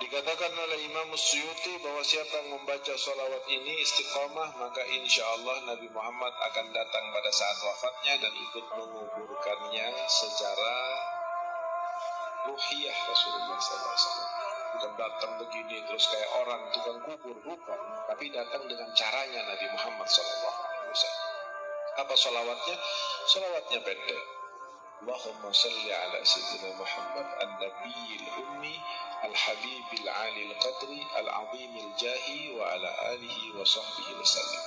Dikatakan oleh Imam Suyuti bahwa siapa yang membaca salawat ini istiqamah, maka insya Allah Nabi Muhammad akan datang pada saat wafatnya dan ikut menguburkannya secara ruhiyah Rasulullah SAW. Bukan datang begini terus kayak orang tukang kubur, bukan. Tapi datang dengan caranya Nabi Muhammad SAW. Apa salawatnya? Salawatnya pendek. Allahumma salli ala Sayyidina Muhammad an-Nabiyil Ummi al-Habibil Alil Qadri al-Azimil Jahi wa ala alihi wa sahbihi wasallam.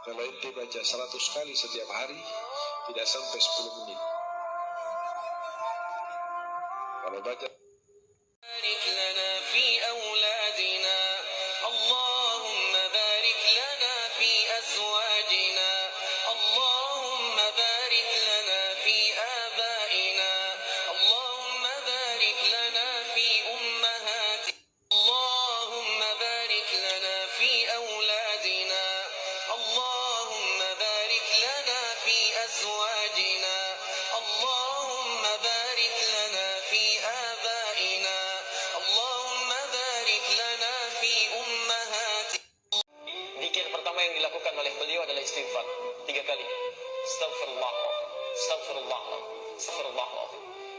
Kalau ente baca 100 kali setiap hari, tidak sampai 10 menit. Kalau baca بارك لنا في أولادنا اللهم بارك لنا في أزواجنا اللهم بارك لنا في آبائنا اللهم بارك لنا في أمهاتنا اللهم بارك لنا في أولادنا اللهم بارك لنا في أزواجنا اللهم بارك لنا في آبائنا اللهم بارك لنا في أمهاتنا. Zikir pertama yang dilakukan oleh beliau adalah istighfar 3 kali. Astaghfirullah, astaghfirullah, astaghfirullah.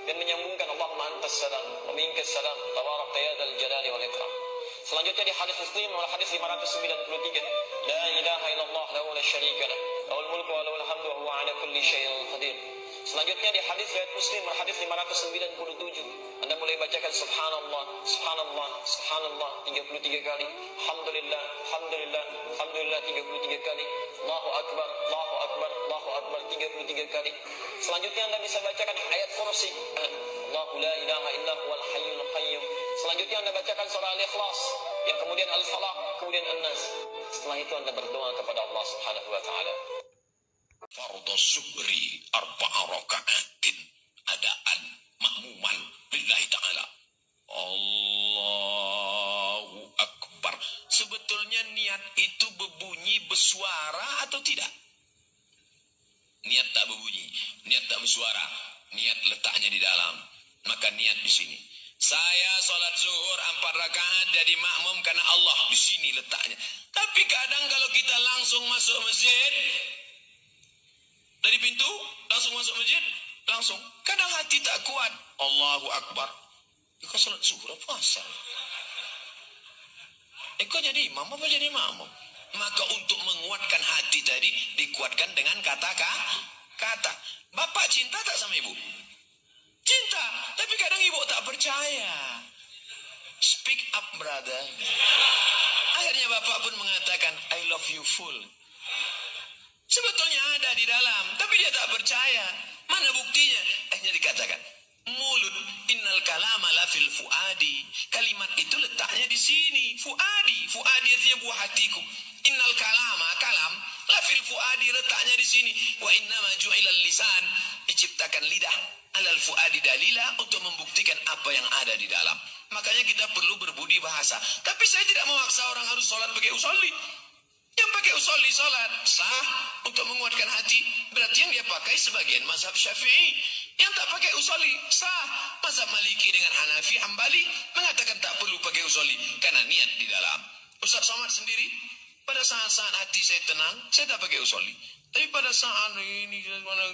Dan menyambungkan Allahumma antas salam wa minkas salam tabarakta ya dzal jalali wal ikram. Selanjutnya di hadis Muslim nomor hadis 593, la ilaha illallah la syarika lah, lahul mulku wa lahul hamdu wa huwa ala kulli syai'in qadir. Selanjutnya di hadis riwayat Muslim, hadis 597, Anda mulai bacakan subhanallah, subhanallah, subhanallah 33 kali, alhamdulillah, alhamdulillah, alhamdulillah 33 kali, Allahu akbar, Allahu akbar, Allahu akbar 33 kali. Selanjutnya Anda bisa bacakan ayat kursi, Allahu la ilaha illa huwal hayyul qayyum. Selanjutnya Anda bacakan surah Al-Ikhlas, yang kemudian Al-Falaq, kemudian An-Nas. Setelah itu Anda berdoa kepada Allah Subhanahu wa taala. Fardhu syukri arba'a raka'atin adaan makmuman lillahi ta'ala. Allahu Akbar. Sebetulnya niat itu berbunyi bersuara atau tidak? Niat tak berbunyi, niat tak bersuara, niat letaknya di dalam. Maka niat di sini. Saya sholat zuhur 4 rakaat jadi makmum karena Allah, di sini letaknya. Tapi kadang kalau kita langsung masuk masjid, dari pintu langsung masuk masjid, langsung. Kadang hati tak kuat. Allahu Akbar. Kau sholat zuhur apa asal? Kau jadi imam apa jadi makmum? Maka untuk menguatkan hati tadi dikuatkan dengan kata. Bapak cinta tak sama ibu? Cinta, tapi kadang ibu tak percaya. Speak up, brother. Akhirnya bapak pun mengatakan, I love you full. Sebetulnya ada di dalam, tapi dia tak percaya. Mana buktinya? Akhirnya dikatakan, mulut, innal kalama la fil fuadi. Kalimat itu letaknya di sini. Fuadi artinya buah hatiku. Innal kalama, kalam, la fil fuadi, letaknya di sini. Wa innama ju'ilal lisan, diciptakan lidah alal fuadi dalila, untuk membuktikan apa yang ada di dalam. Makanya kita perlu berbudi bahasa. Tapi saya tidak memaksa orang harus sholat pakai usolli. Yang pakai usolli sholat sah untuk menguatkan hati. Berarti yang dia pakai sebagian mazhab Syafi'i. Yang tak pakai usolli sah. Mazhab Maliki dengan Hanafi, Hambali mengatakan tak perlu pakai usolli karena niat di dalam. Ustaz Somad sendiri, pada saat-saat hati saya tenang, saya tak pakai usolli. Tapi pada saat ini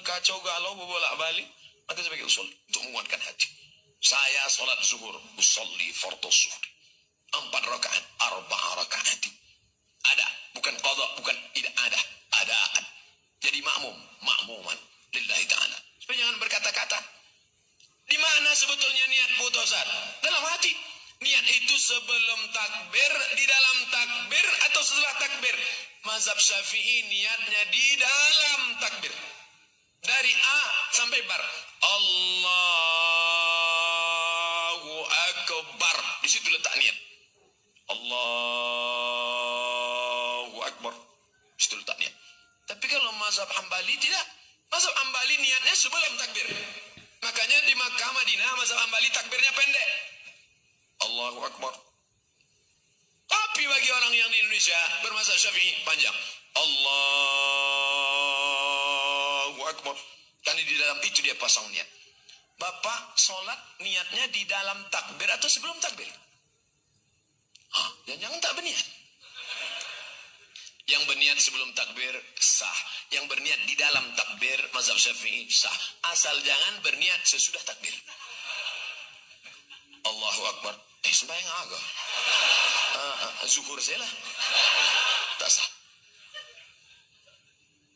kacau galau bolak-balik, maka saya pakai usolli untuk menguatkan hati. Saya sholat zuhur, usolli fardhu zuhur 4 rakaat, 4 rakaat. Ada, bukan qadha, bukan tidak ada, adaan. Jadi makmuman lillahi ta'ala. Supaya jangan berkata-kata. Di mana sebetulnya niat putusan? Dalam hati. Niat itu sebelum takbir, di dalam takbir, atau setelah takbir. Mazhab Syafi'i niatnya di dalam takbir. Dari A sampai bar. Allahu Akbar. Di situ letak niat. Allahu Akbar. Di situ letak niat. Tapi kalau mazhab Hambali tidak. Mazhab Hambali niatnya sebelum takbir. Makanya di Makkah, Madinah, mazhab Hambali takbirnya pendek. Allahu Akbar. Tapi bagi orang yang di Indonesia bermazhab Syafi'i panjang. Allahu Akbar. Karena di dalam itu dia pasang niat. Bapak sholat niatnya di dalam takbir atau sebelum takbir? Jangan tak berniat. Yang berniat sebelum takbir sah. Yang berniat di dalam takbir mazhab Syafi'i sah. Asal jangan berniat sesudah takbir. Allahu Akbar. Sembahyang agak. Zuhur saya lah. Tak sah.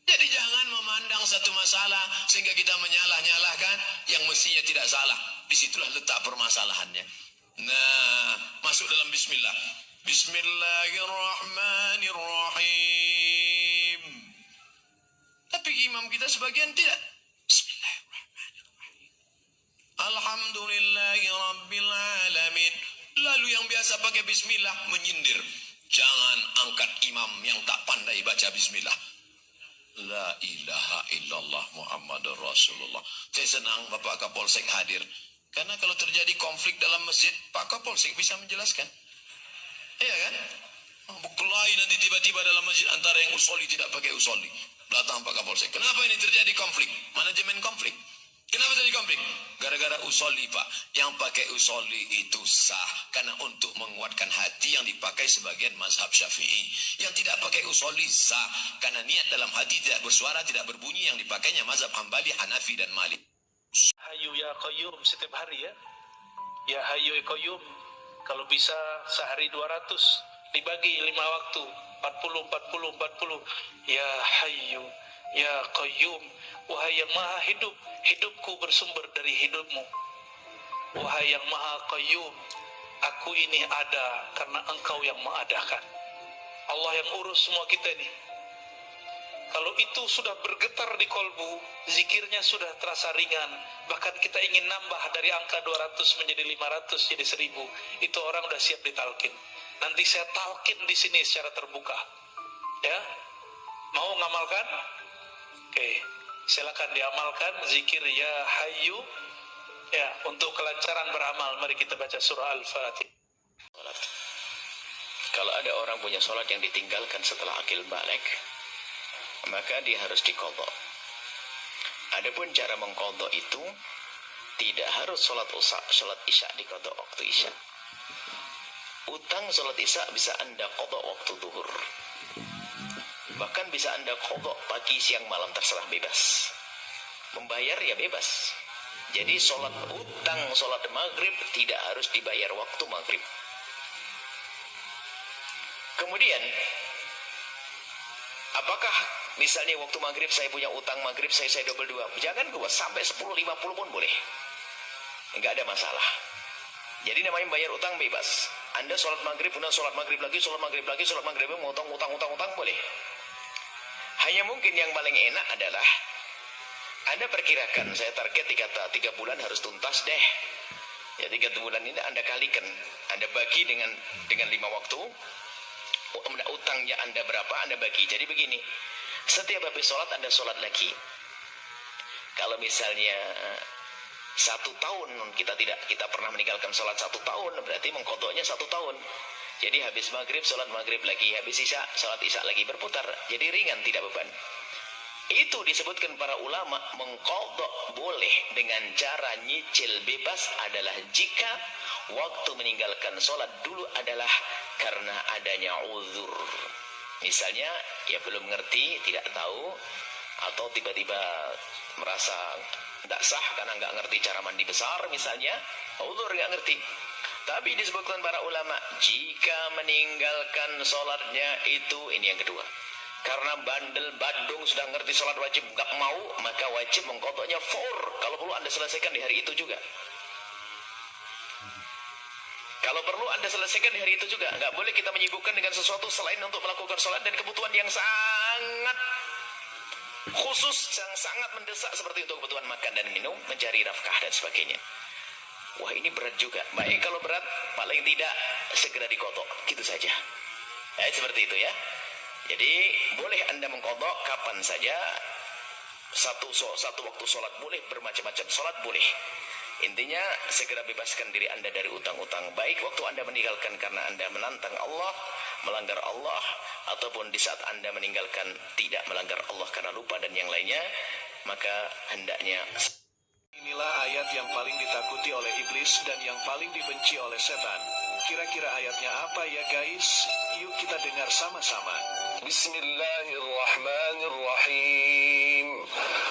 Jadi jangan memandang satu masalah sehingga kita menyalah-nyalahkan yang mestinya tidak salah. Disitulah letak permasalahannya. Nah, masuk dalam bismillah. Bismillahirrahmanirrahim. Tapi imam kita sebagian tidak. Bismillahirrahmanirrahim. Alhamdulillahi rabbil alamin. Lalu yang biasa pakai bismillah menyindir. Jangan angkat imam yang tak pandai baca bismillah. La ilaha illallah Muhammadur Rasulullah. Saya senang Bapak Kapolsek hadir. Karena kalau terjadi konflik dalam masjid, Pak Kapolsek bisa menjelaskan. Iya kan? Berkelahi nanti tiba-tiba dalam masjid antara yang usolli tidak pakai usolli. Datang Pak Kapolsek. Kenapa ini terjadi konflik? Manajemen konflik. Kenapa terjadi konflik? Gara-gara usolli, Pak. Yang pakai usolli itu sah. Karena untuk menguatkan hati yang dipakai sebagian mazhab Syafi'i. Yang tidak pakai usolli sah. Karena niat dalam hati tidak bersuara, tidak berbunyi. Yang dipakainya mazhab Hambali, Hanafi, dan Malik. Hayyu ya qayyum setiap hari ya. Ya Hayyu ya qayyum. Kalau bisa sehari 200 dibagi 5 waktu. 40. Ya Hayyu Ya Qayyum, wahai yang maha hidup, hidupku bersumber dari hidupmu. Wahai yang maha Qayyum, aku ini ada karena engkau yang mengadakan. Allah yang urus semua kita ini. Kalau itu sudah bergetar di kolbu, zikirnya sudah terasa ringan, bahkan kita ingin nambah dari angka 200 menjadi 500 jadi 1000, itu orang udah siap ditalkin. Nanti saya talkin di sini secara terbuka. Ya, mau ngamalkan? Oke, silakan diamalkan zikir ya Hayyu. Ya, untuk kelancaran beramal, mari kita baca surah Al-Fatihah. Kalau ada orang punya sholat yang ditinggalkan setelah akil balik, maka dia harus diqadha. Adapun cara mengqadha itu tidak harus sholat isya diqadha waktu isya. Utang sholat isya bisa Anda qadha waktu zuhur. Bahkan bisa Anda qadha pagi, siang, malam, terserah, bebas. Membayar ya bebas. Jadi sholat utang, sholat maghrib tidak harus dibayar waktu maghrib. Kemudian, apakah misalnya waktu maghrib saya punya utang maghrib, saya double 2? Jangan gua sampai 10-50 pun boleh. Enggak ada masalah. Jadi namanya bayar utang bebas. Anda sholat maghrib, kemudian sholat maghrib lagi, sholat maghrib lagi, sholat maghrib lagi, utang boleh. Hanya mungkin yang paling enak adalah Anda perkirakan, saya target 3 bulan harus tuntas deh. Ya 3 bulan ini Anda kalikan, Anda bagi dengan 5 waktu. Utangnya Anda berapa, Anda bagi. Jadi begini, setiap habis sholat Anda sholat lagi. Kalau misalnya 1 tahun kita pernah meninggalkan sholat 1 tahun, berarti mengqadhanya 1 tahun. Jadi habis maghrib sholat maghrib lagi, habis isya sholat isya lagi, berputar. Jadi ringan, tidak beban. Itu disebutkan para ulama, mengqadha boleh dengan cara nyicil bebas adalah jika waktu meninggalkan sholat dulu adalah karena adanya uzur. Misalnya ya belum ngerti, tidak tahu, atau tiba-tiba merasa tidak sah karena nggak ngerti cara mandi besar misalnya, uzur, nggak ngerti. Tapi disebutkan para ulama, jika meninggalkan sholatnya itu, ini yang kedua, karena bandel badung sudah ngerti sholat wajib nggak mau, maka wajib mengqadhanya for. Kalau perlu Anda selesaikan di hari itu juga. Kalau perlu Anda selesaikan di hari itu juga. Nggak boleh kita menyibukkan dengan sesuatu selain untuk melakukan sholat dan kebutuhan yang sangat khusus, yang sangat mendesak, seperti untuk kebutuhan makan dan minum, mencari nafkah dan sebagainya. Wah, ini berat juga. Baik, kalau berat paling tidak segera diqadha, gitu saja. Seperti itu ya. Jadi boleh Anda mengqadha kapan saja. Satu waktu sholat boleh, bermacam-macam sholat boleh. Intinya segera bebaskan diri Anda dari utang-utang, baik waktu Anda meninggalkan karena Anda menantang Allah, melanggar Allah, ataupun di saat Anda meninggalkan tidak melanggar Allah karena lupa dan yang lainnya, maka hendaknya. Inilah ayat yang paling ditakuti oleh iblis dan yang paling dibenci oleh setan. Kira-kira ayatnya apa ya guys? Yuk kita dengar sama-sama. Bismillahirrahmanirrahim.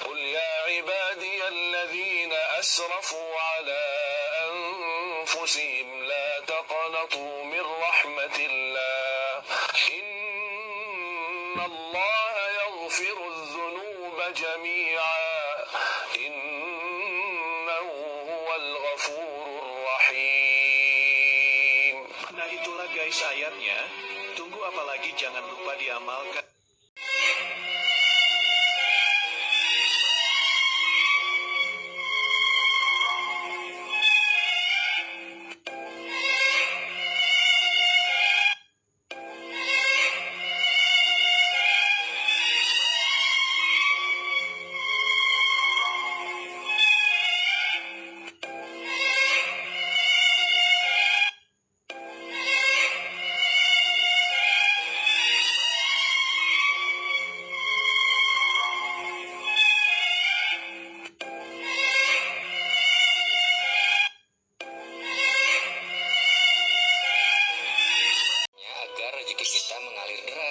Qul ya ibadiyalladzina asrafu ala anfusihim la taqnatu min rahmatillah. Innallaha yaghfiru dzunuba jami'a. Innahu huwal ghafurur rahim. Nah itulah guys ayatnya. Tunggu apa lagi, jangan lupa diamalkan.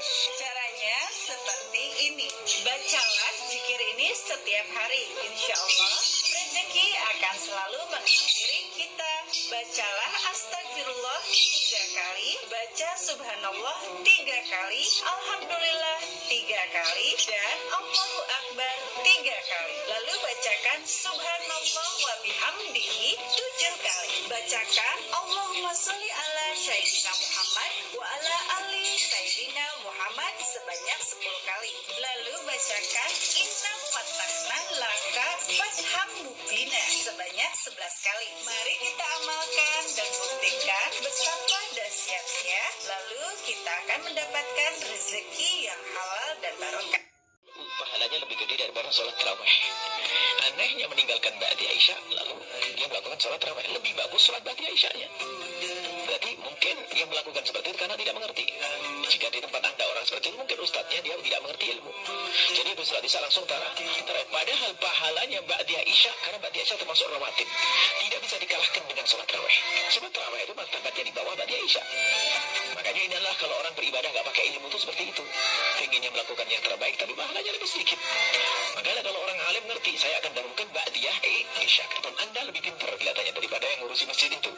Caranya seperti ini. Bacalah zikir ini setiap hari. Insya Allah rezeki akan selalu menghampiri kita. Bacalah astagfirullah 3 kali. Baca subhanallah 3 kali. Alhamdulillah 3 kali dan Allahu Akbar 3 kali. Lalu bacakan Subhanallah wa bihamdihi 7 kali. Bacakan Allahumma sholli ala Sayyidina Muhammad wa ala ali Sayyidina Muhammad sebanyak 10 kali. Lalu bacakan Inna fatahna laka fatham mubina sebanyak 11 kali. Mari kita amalkan dan buktikan betapa dahsyatnya. Lalu kita akan mendapatkan rezeki yang halal dan barokah. Pahalanya lebih gede daripada sholat tarawih. Anehnya meninggalkan Ba'di Aisyah, lalu dia melakukan sholat tarawih. Lebih bagus sholat Ba'di Aisyahnya. Berarti mungkin yang melakukan seperti itu karena tidak mengerti. Jika di tempat Anda orang seperti itu, mungkin ustadznya dia tidak mengerti ilmu. Jadi sholat Isya langsung tarawih. Padahal pahalanya Ba'di Aisyah, karena Ba'di Aisyah termasuk rawatib, tidak bisa dikalahkan dengan sholat tarawih. Sebab tarawih itu martabatnya di bawah Ba'di Aisyah. Makanya inilah kalau orang beribadah nggak pakai ilmu itu seperti itu. Pengennya melakukan yang terbaik, tapi pahalanya lebih sedikit. Makanya kalau orang alim ngerti, saya akan dahulukan Ba'diyah Isya. Dan Anda lebih pintar kelihatannya daripada yang ngurusi masjid itu.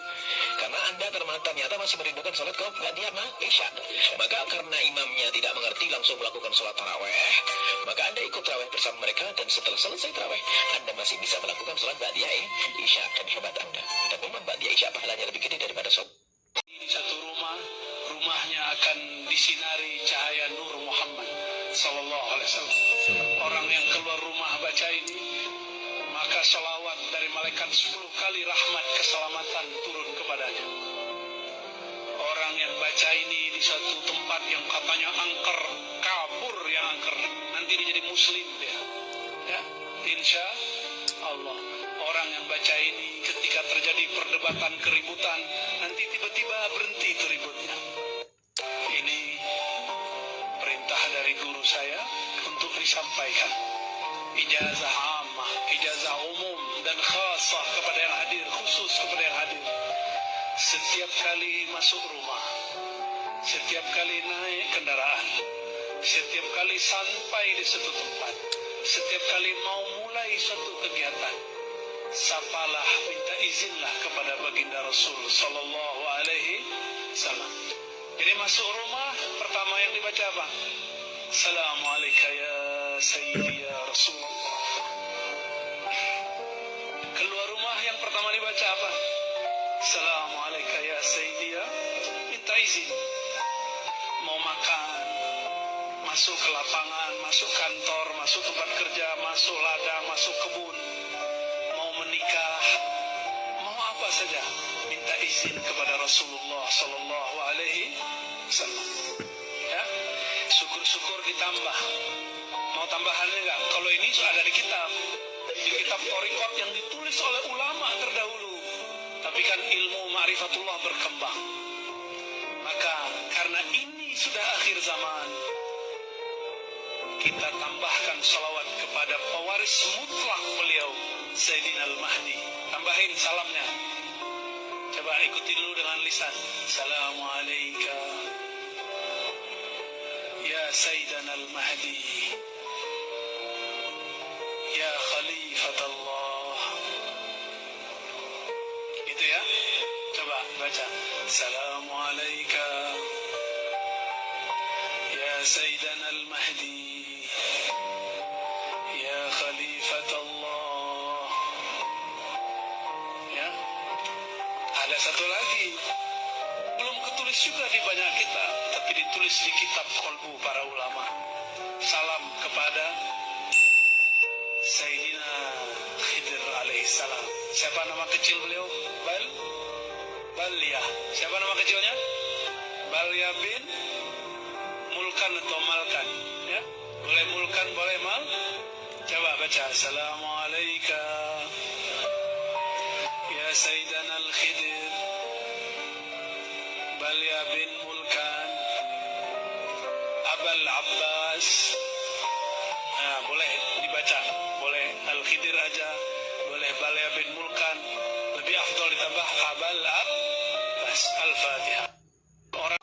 Karena Anda ternyata masih merindukan sholat ke Ba'diyah Isya. Maka karena imamnya tidak mengerti langsung melakukan sholat tarawih, maka Anda ikut tarawih bersama mereka, dan setelah selesai tarawih Anda masih bisa melakukan sholat Ba'diyah Isya. Dan hebat Anda. Dan memang Ba'diyah Isya pahalanya lebih gede daripada sholat. Di satu rumahnya akan disinari cahaya Nur Muhammad Sallallahu Alaihi Wasallam. Orang yang keluar rumah baca ini, maka salawat dari malaikat 10 kali rahmat keselamatan turun kepadanya. Orang yang baca ini di suatu tempat yang katanya angker, kabur yang angker, nanti dia jadi muslim dia. Ya, insya Allah. Orang yang baca ini ketika terjadi perdebatan keributan, nanti tiba-tiba berhenti itu ributnya. Ini perintah dari guru saya untuk disampaikan. Ijazah ammah, ijazah umum dan khasah kepada yang hadir, khusus kepada yang hadir. Setiap kali masuk rumah, setiap kali naik kendaraan, setiap kali sampai di suatu tempat, setiap kali mau mulai suatu kegiatan, sapalah, minta izinlah kepada baginda Rasul Sallallahu Alaihi Wasallam. Jadi masuk rumah, pertama yang dibaca apa? Assalamualaikum ya Sayyidi ya Rasulullah. Keluar rumah yang pertama dibaca apa? Assalamualaikum ya Sayyidi ya. Minta izin. Mau makan, masuk ke lapangan, masuk kantor, masuk tempat kerja, masuk ladang, masuk kebun, mau menikah, mau apa saja, minta izin kepada Rasulullah Sallallahu Alaihi Wasallam. Ya, syukur-syukur ditambah. Mau tambahannya enggak? Kalau ini sudah ada di kitab Thariqat yang ditulis oleh ulama terdahulu. Tapi kan ilmu ma'rifatullah berkembang. Maka karena ini sudah akhir zaman, kita tambahkan salawat kepada pewaris mutlak beliau, Sayyidina Al-Mahdi. Tambahin salamnya. Coba ikuti dulu dengan lisan. Assalamualaikum ya Sayyidina Al-Mahdi, ya Khalifatullah. Gitu ya. Coba baca. Assalamualaikum ya Sayyidina Al-Mahdi, ya Khalifatullah. Ya. Ada satu lagi. Belum ketulis juga di banyak kitab, tapi ditulis di kitab Qalbu para ulama. Salam kepada Sayyidina Khidir alaihissalam. Siapa nama kecil beliau? Balya. Siapa nama kecilnya? Balya bin Mulkan atau Malkan. Ya? Boleh Mulkan, boleh Mal. Coba baca. Assalamualaikum ya Sayyidina Al-Khidir Balya bin Mulkan Abal Abbas. Nah, boleh dibaca, boleh Al-Khidir aja, boleh Balya bin Mulkan. Lebih afdal ditambah Abal Abbas. Al-Fatihah. Orang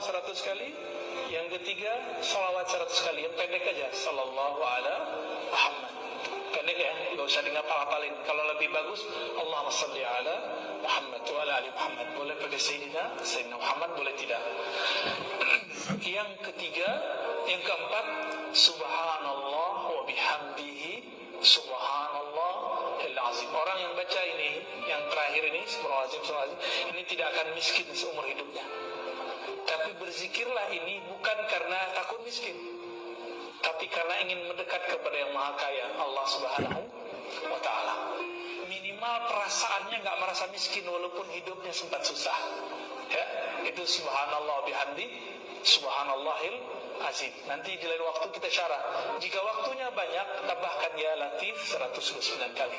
100 kali. Yang ketiga, sholawat 100 kali. Yang pendek aja, sallallahu ala Muhammad. Pendek ya, nggak usah ngapal-ngapalin. Kalau lebih bagus, Allahumma shalli ala Muhammad wa ala ali Muhammad. Boleh pakai Sayyidina Muhammad, boleh tidak. Yang ketiga, yang keempat, subhanallah wa bihamdihi subhanallahil azim. Orang yang baca ini, yang terakhir ini, subhanallah, ini tidak akan miskin seumur hidupnya. Tapi berzikirlah ini bukan karena takut miskin, tapi karena ingin mendekat kepada yang maha kaya, Allah subhanahu wa ta'ala. Minimal perasaannya nggak merasa miskin walaupun hidupnya sempat susah ya. Itu subhanallah bihamdi subhanallahil azim. Nanti di lain waktu kita syarah. Jika waktunya banyak, tambahkan ya latif 129 kali.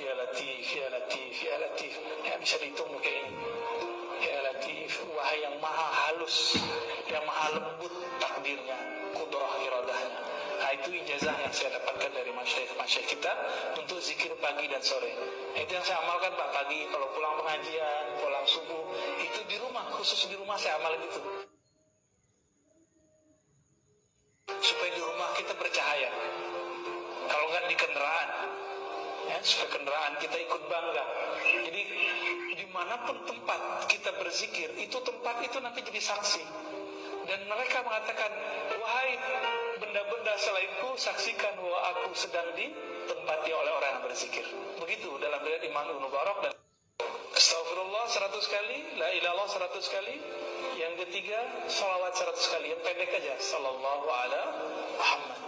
Ya latif, ya latif, ya latif. Ya, bisa dihitung kayak ini. Ya latif, wahai yang maha halus, yang maha lembut takdirnya, kudrah iradahnya. Nah, itu ijazah yang saya dapatkan dari masyayikh kita untuk zikir pagi dan sore. Itu yang saya amalkan Pak, pagi kalau pulang pengajian, pulang subuh, itu di rumah, khusus di rumah saya amalin itu. Supaya di rumah kita bercahaya. Kalau enggak di kendaraan, ya, supaya kendaraan kita ikut bangga. Jadi dimanapun tempat kita berzikir, itu tempat itu nanti jadi saksi. Dan mereka mengatakan, wahai benda-benda selainku, saksikan bahwa aku sedang ditempati oleh orang yang berzikir. Begitu dalam riwayat Imam Ibnu Mubarak. Dan astagfirullah 100 kali, la ilallah 100 kali. Yang ketiga, sholawat 100 kali. Yang pendek aja, sallallahu ala Muhammad.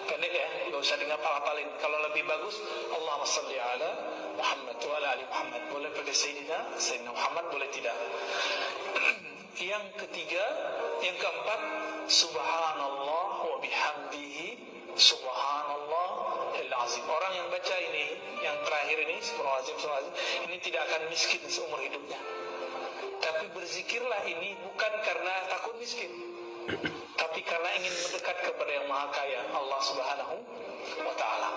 Pendek ya, nggak usah ngapal-ngapalin. Kalau lebih bagus, Allahumma shalli ala Muhammad wa ala ali Muhammad. Boleh pakai Sayyidina Muhammad, boleh tidak. Yang ketiga, yang keempat, subhanallah wa bihamdihi subhanallahil azim. Orang yang baca ini, yang terakhir ini, subhanallah, ini tidak akan miskin seumur hidupnya. Tapi berzikirlah ini bukan karena takut miskin, tapi karena ingin mendekat kepada yang maha kaya, Allah subhanahu wa ta'ala.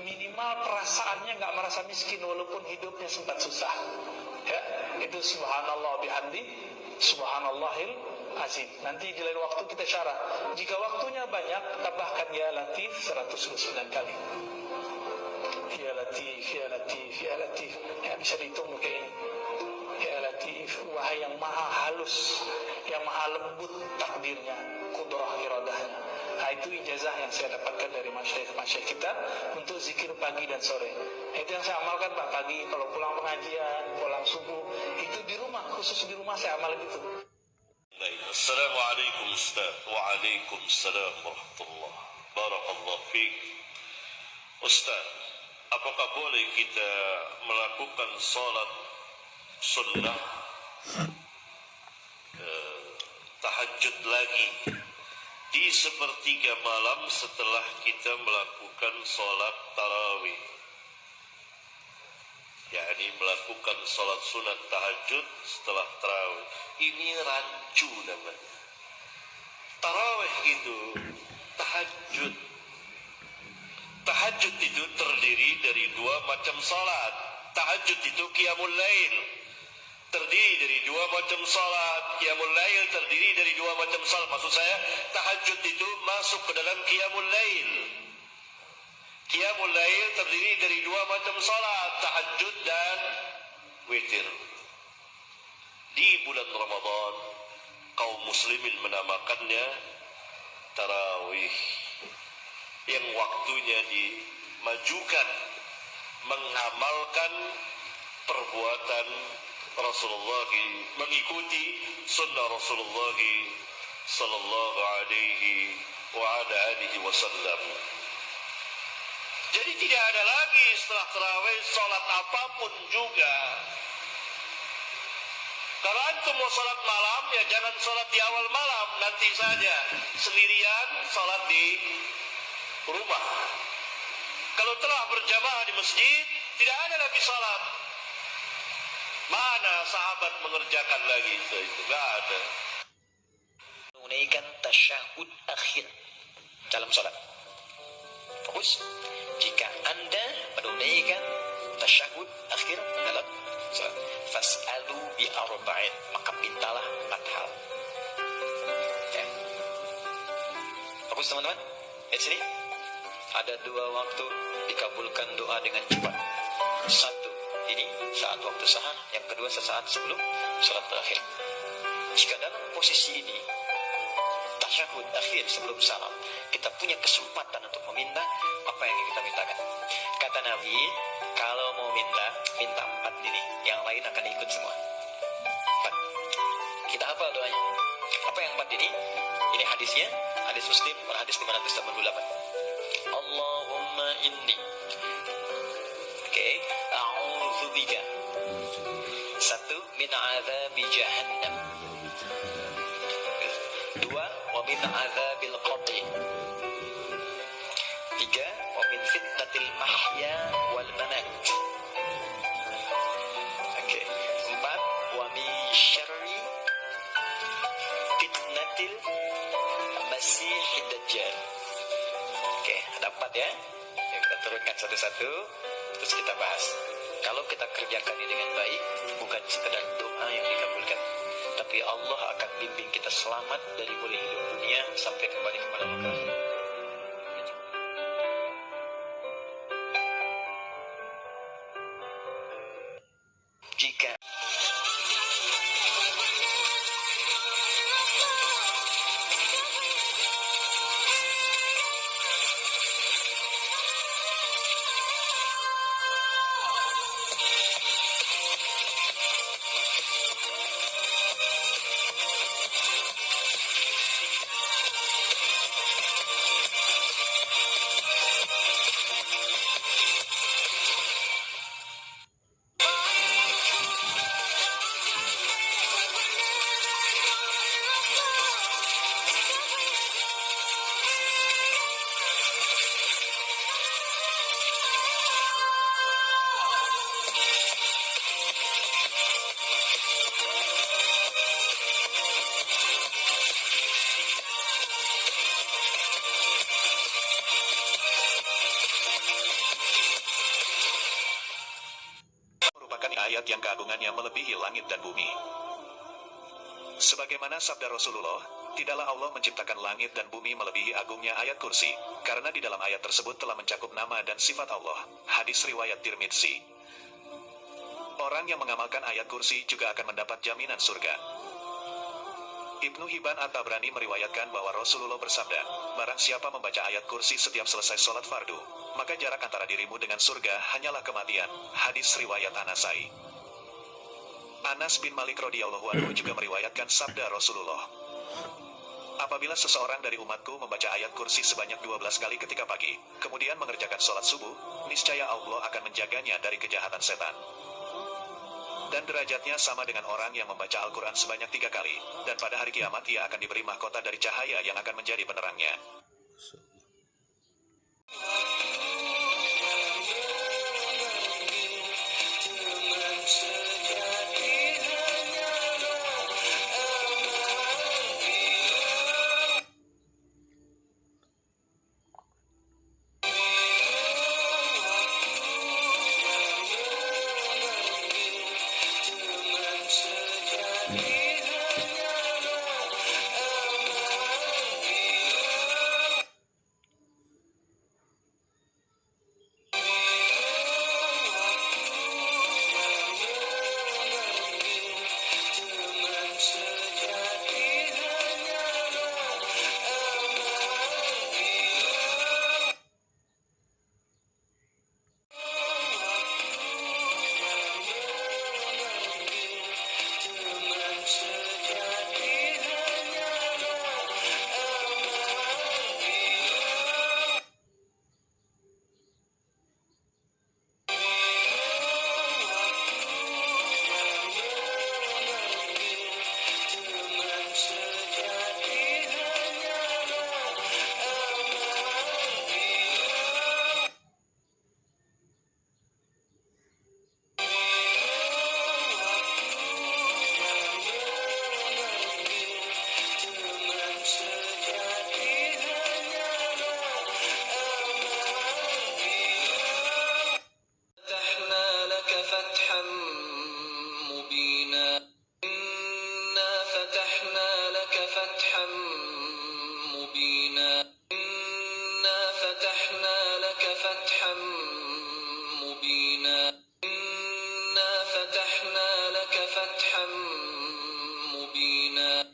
Minimal perasaannya nggak merasa miskin walaupun hidupnya sempat susah ya. Itu subhanallah bihamdi subhanallahil azim. Nanti di lain waktu kita syarah. Jika waktunya banyak, tambahkan ya latif 129 kali. Ya latif, ya latif, ya latif. Ya, bisa dihitung kayak ini. Ya latif, wahai yang maha halus, yang maha lembut takdirnya, kudrah iradahnya. Nah, itu ijazah yang saya dapatkan dari masyayikh kita untuk zikir pagi dan sore. Itu yang saya amalkan Pak, pagi kalau pulang pengajian, pulang subuh, itu di rumah, khusus di rumah saya amalin itu. Assalamualaikum Ustaz. Waalaikumsalam warahmatullah. Barakallah fiik. Ustaz, apakah boleh kita melakukan salat sunnah tahajud lagi di sepertiga malam setelah kita melakukan salat tarawih? yakni melakukan salat sunat tahajud setelah tarawih. Ini rancu namanya. Tarawih itu tahajud. Tahajud itu terdiri dari dua macam salat. Tahajud itu qiyamul lail, terdiri dari dua macam salat. Qiyamul lail terdiri dari dua macam salat. Maksud saya, tahajud itu masuk ke dalam qiyamul lail. Qiyamul lail terdiri dari dua macam salat, tahajud dan witir. Di bulan Ramadan, kaum muslimin menamakannya tarawih, yang waktunya dimajukan mengamalkan perbuatan Rasulullah, mengikuti sunnah Rasulullah sallallahu alaihi wa ala alihi wasallam. Jadi tidak ada lagi setelah tarawih salat apapun juga. Kalau antum mau salat malam, ya jangan salat di awal malam, nanti saja sendirian salat di rumah. Kalau telah berjamaah di masjid, tidak ada lagi salat. Mana sahabat mengerjakan lagi itu? Tidak ada. Menunaikan tasyahud akhir dalam salat. Fokus. Jika Anda menunaikan tasyahud akhir dalam Fas'alu bi arba'in, maka mintalah 4 hal. Ya. Fokus teman-teman. Di sini ada 2 waktu dikabulkan doa dengan cepat. 1 ini saat waktu sahar, yang kedua sesaat sebelum salat terakhir. Jika dalam posisi ini tasyahud akhir sebelum salam, kita punya kesempatan untuk meminta apa yang kita mintakan. Kata Nabi, kalau mau minta 4 ini, yang lain akan ikut semua. 4. Kita hafal doanya. Apa yang 4 ini? Ini hadisnya, hadis Muslim, hadis 588. Allahumma inni, a'udzu bika, 1 min adzabi jahannam, 2 wa min adzabil qabr, 3 wa min fitnatil mahya wal mamat, 4 wa min syarri fitnatil masihid dajjal. Ada 4 ya. Kita turunkan satu-satu, terus kita bahas. Kalau kita kerjakan ini dengan baik, bukan sekedar doa yang dikabulkan, tapi Allah akan bimbing kita selamat dari mulai hidup dunia sampai kembali kepada Allah. Jika ayat yang keagungannya melebihi langit dan bumi. Sebagaimana sabda Rasulullah, tidaklah Allah menciptakan langit dan bumi melebihi agungnya ayat kursi, karena di dalam ayat tersebut telah mencakup nama dan sifat Allah. Hadis riwayat Tirmidzi. Orang yang mengamalkan ayat kursi juga akan mendapat jaminan surga. Ibnu Hibban At-Tabrani meriwayatkan bahwa Rasulullah bersabda, barang siapa membaca ayat kursi setiap selesai sholat fardu, maka jarak antara dirimu dengan surga hanyalah kematian. Hadis riwayat An-Nasai. Anas bin Malik radhiyallahu anhu juga meriwayatkan sabda Rasulullah, apabila seseorang dari umatku membaca ayat kursi sebanyak 12 kali ketika pagi, kemudian mengerjakan sholat subuh, niscaya Allah akan menjaganya dari kejahatan setan. Dan derajatnya sama dengan orang yang membaca Al-Quran sebanyak 3 kali, dan pada hari kiamat ia akan diberi mahkota dari cahaya yang akan menjadi penerangnya. فتحنا لك فتحا مبينا إنا فتحنا لك فتحا مبينا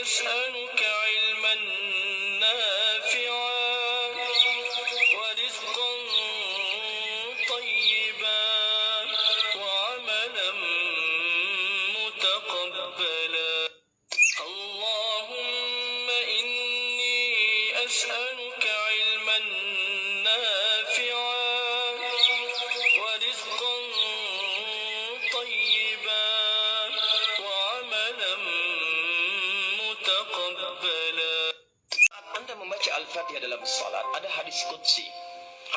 أسألك علما نافعا ورزقا طيبا وعملا متقبلا اللهم إني أسألك علما نافعا ورزقا طيبا وعملا Anda membaca Al-Fatihah dalam salat, ada hadis qudsi,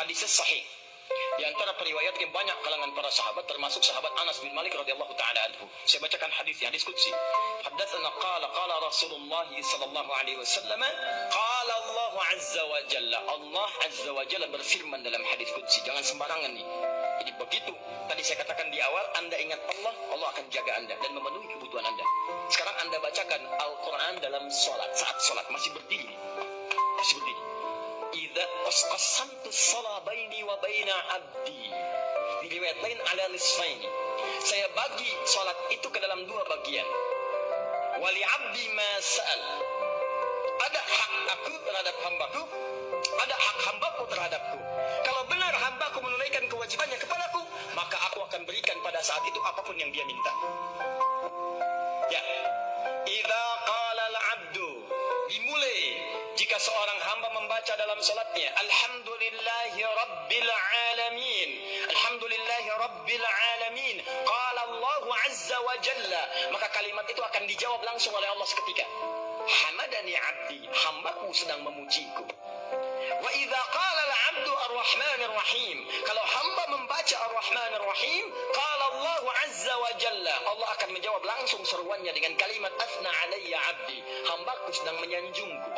hadisnya sahih. Di antara periwayat yang banyak kalangan para sahabat, termasuk sahabat Anas bin Malik radhiyallahu taala anhu. Saya bacakan hadisnya, hadis qudsi. Haddatsana qala Rasulullah sallallahu alaihi wasallam, qala Allah azza wa jalla. Allah azza wa jalla berfirman dalam hadis qudsi. Jangan sembarangan nih. Jadi begitu tadi saya katakan di awal, Anda ingat Allah, Allah akan jaga Anda dan memenuhi kebutuhan Anda. Sekarang Anda bacakan Al-Quran dalam sholat, saat sholat masih berdiri, masih berdiri. Idza qasamtu shalah baini wa baina abdi. Di riwayat lain ala nisfaini. Saya bagi sholat itu ke dalam dua bagian. Wali abdi ma sa'al. Ada hak aku terhadap hambaku, ada hak hambaku terhadapku. Kalau benar hambaku menunaikan kewajibannya kepadaku, maka aku akan berikan pada saat itu apapun yang dia minta. Ya, idza qala al-'abdu, dimulai jika seorang hamba membaca dalam salatnya, alhamdulillahi rabbil alamin, alhamdulillahi rabbil alamin, qala Allahu azza wa jalla, maka kalimat itu akan dijawab langsung oleh Allah seketika. Hamadani 'abdi, hambaku sedang memujiku. Wa idza qala al-'abdu ar-rahmanir rahim, kalau hamba membaca ar-rahmanir rahim, qala Allahu azza wa jalla, Allah akan menjawab langsung seruannya dengan kalimat asna alayya 'abdi, hambaku sedang menyanjungku.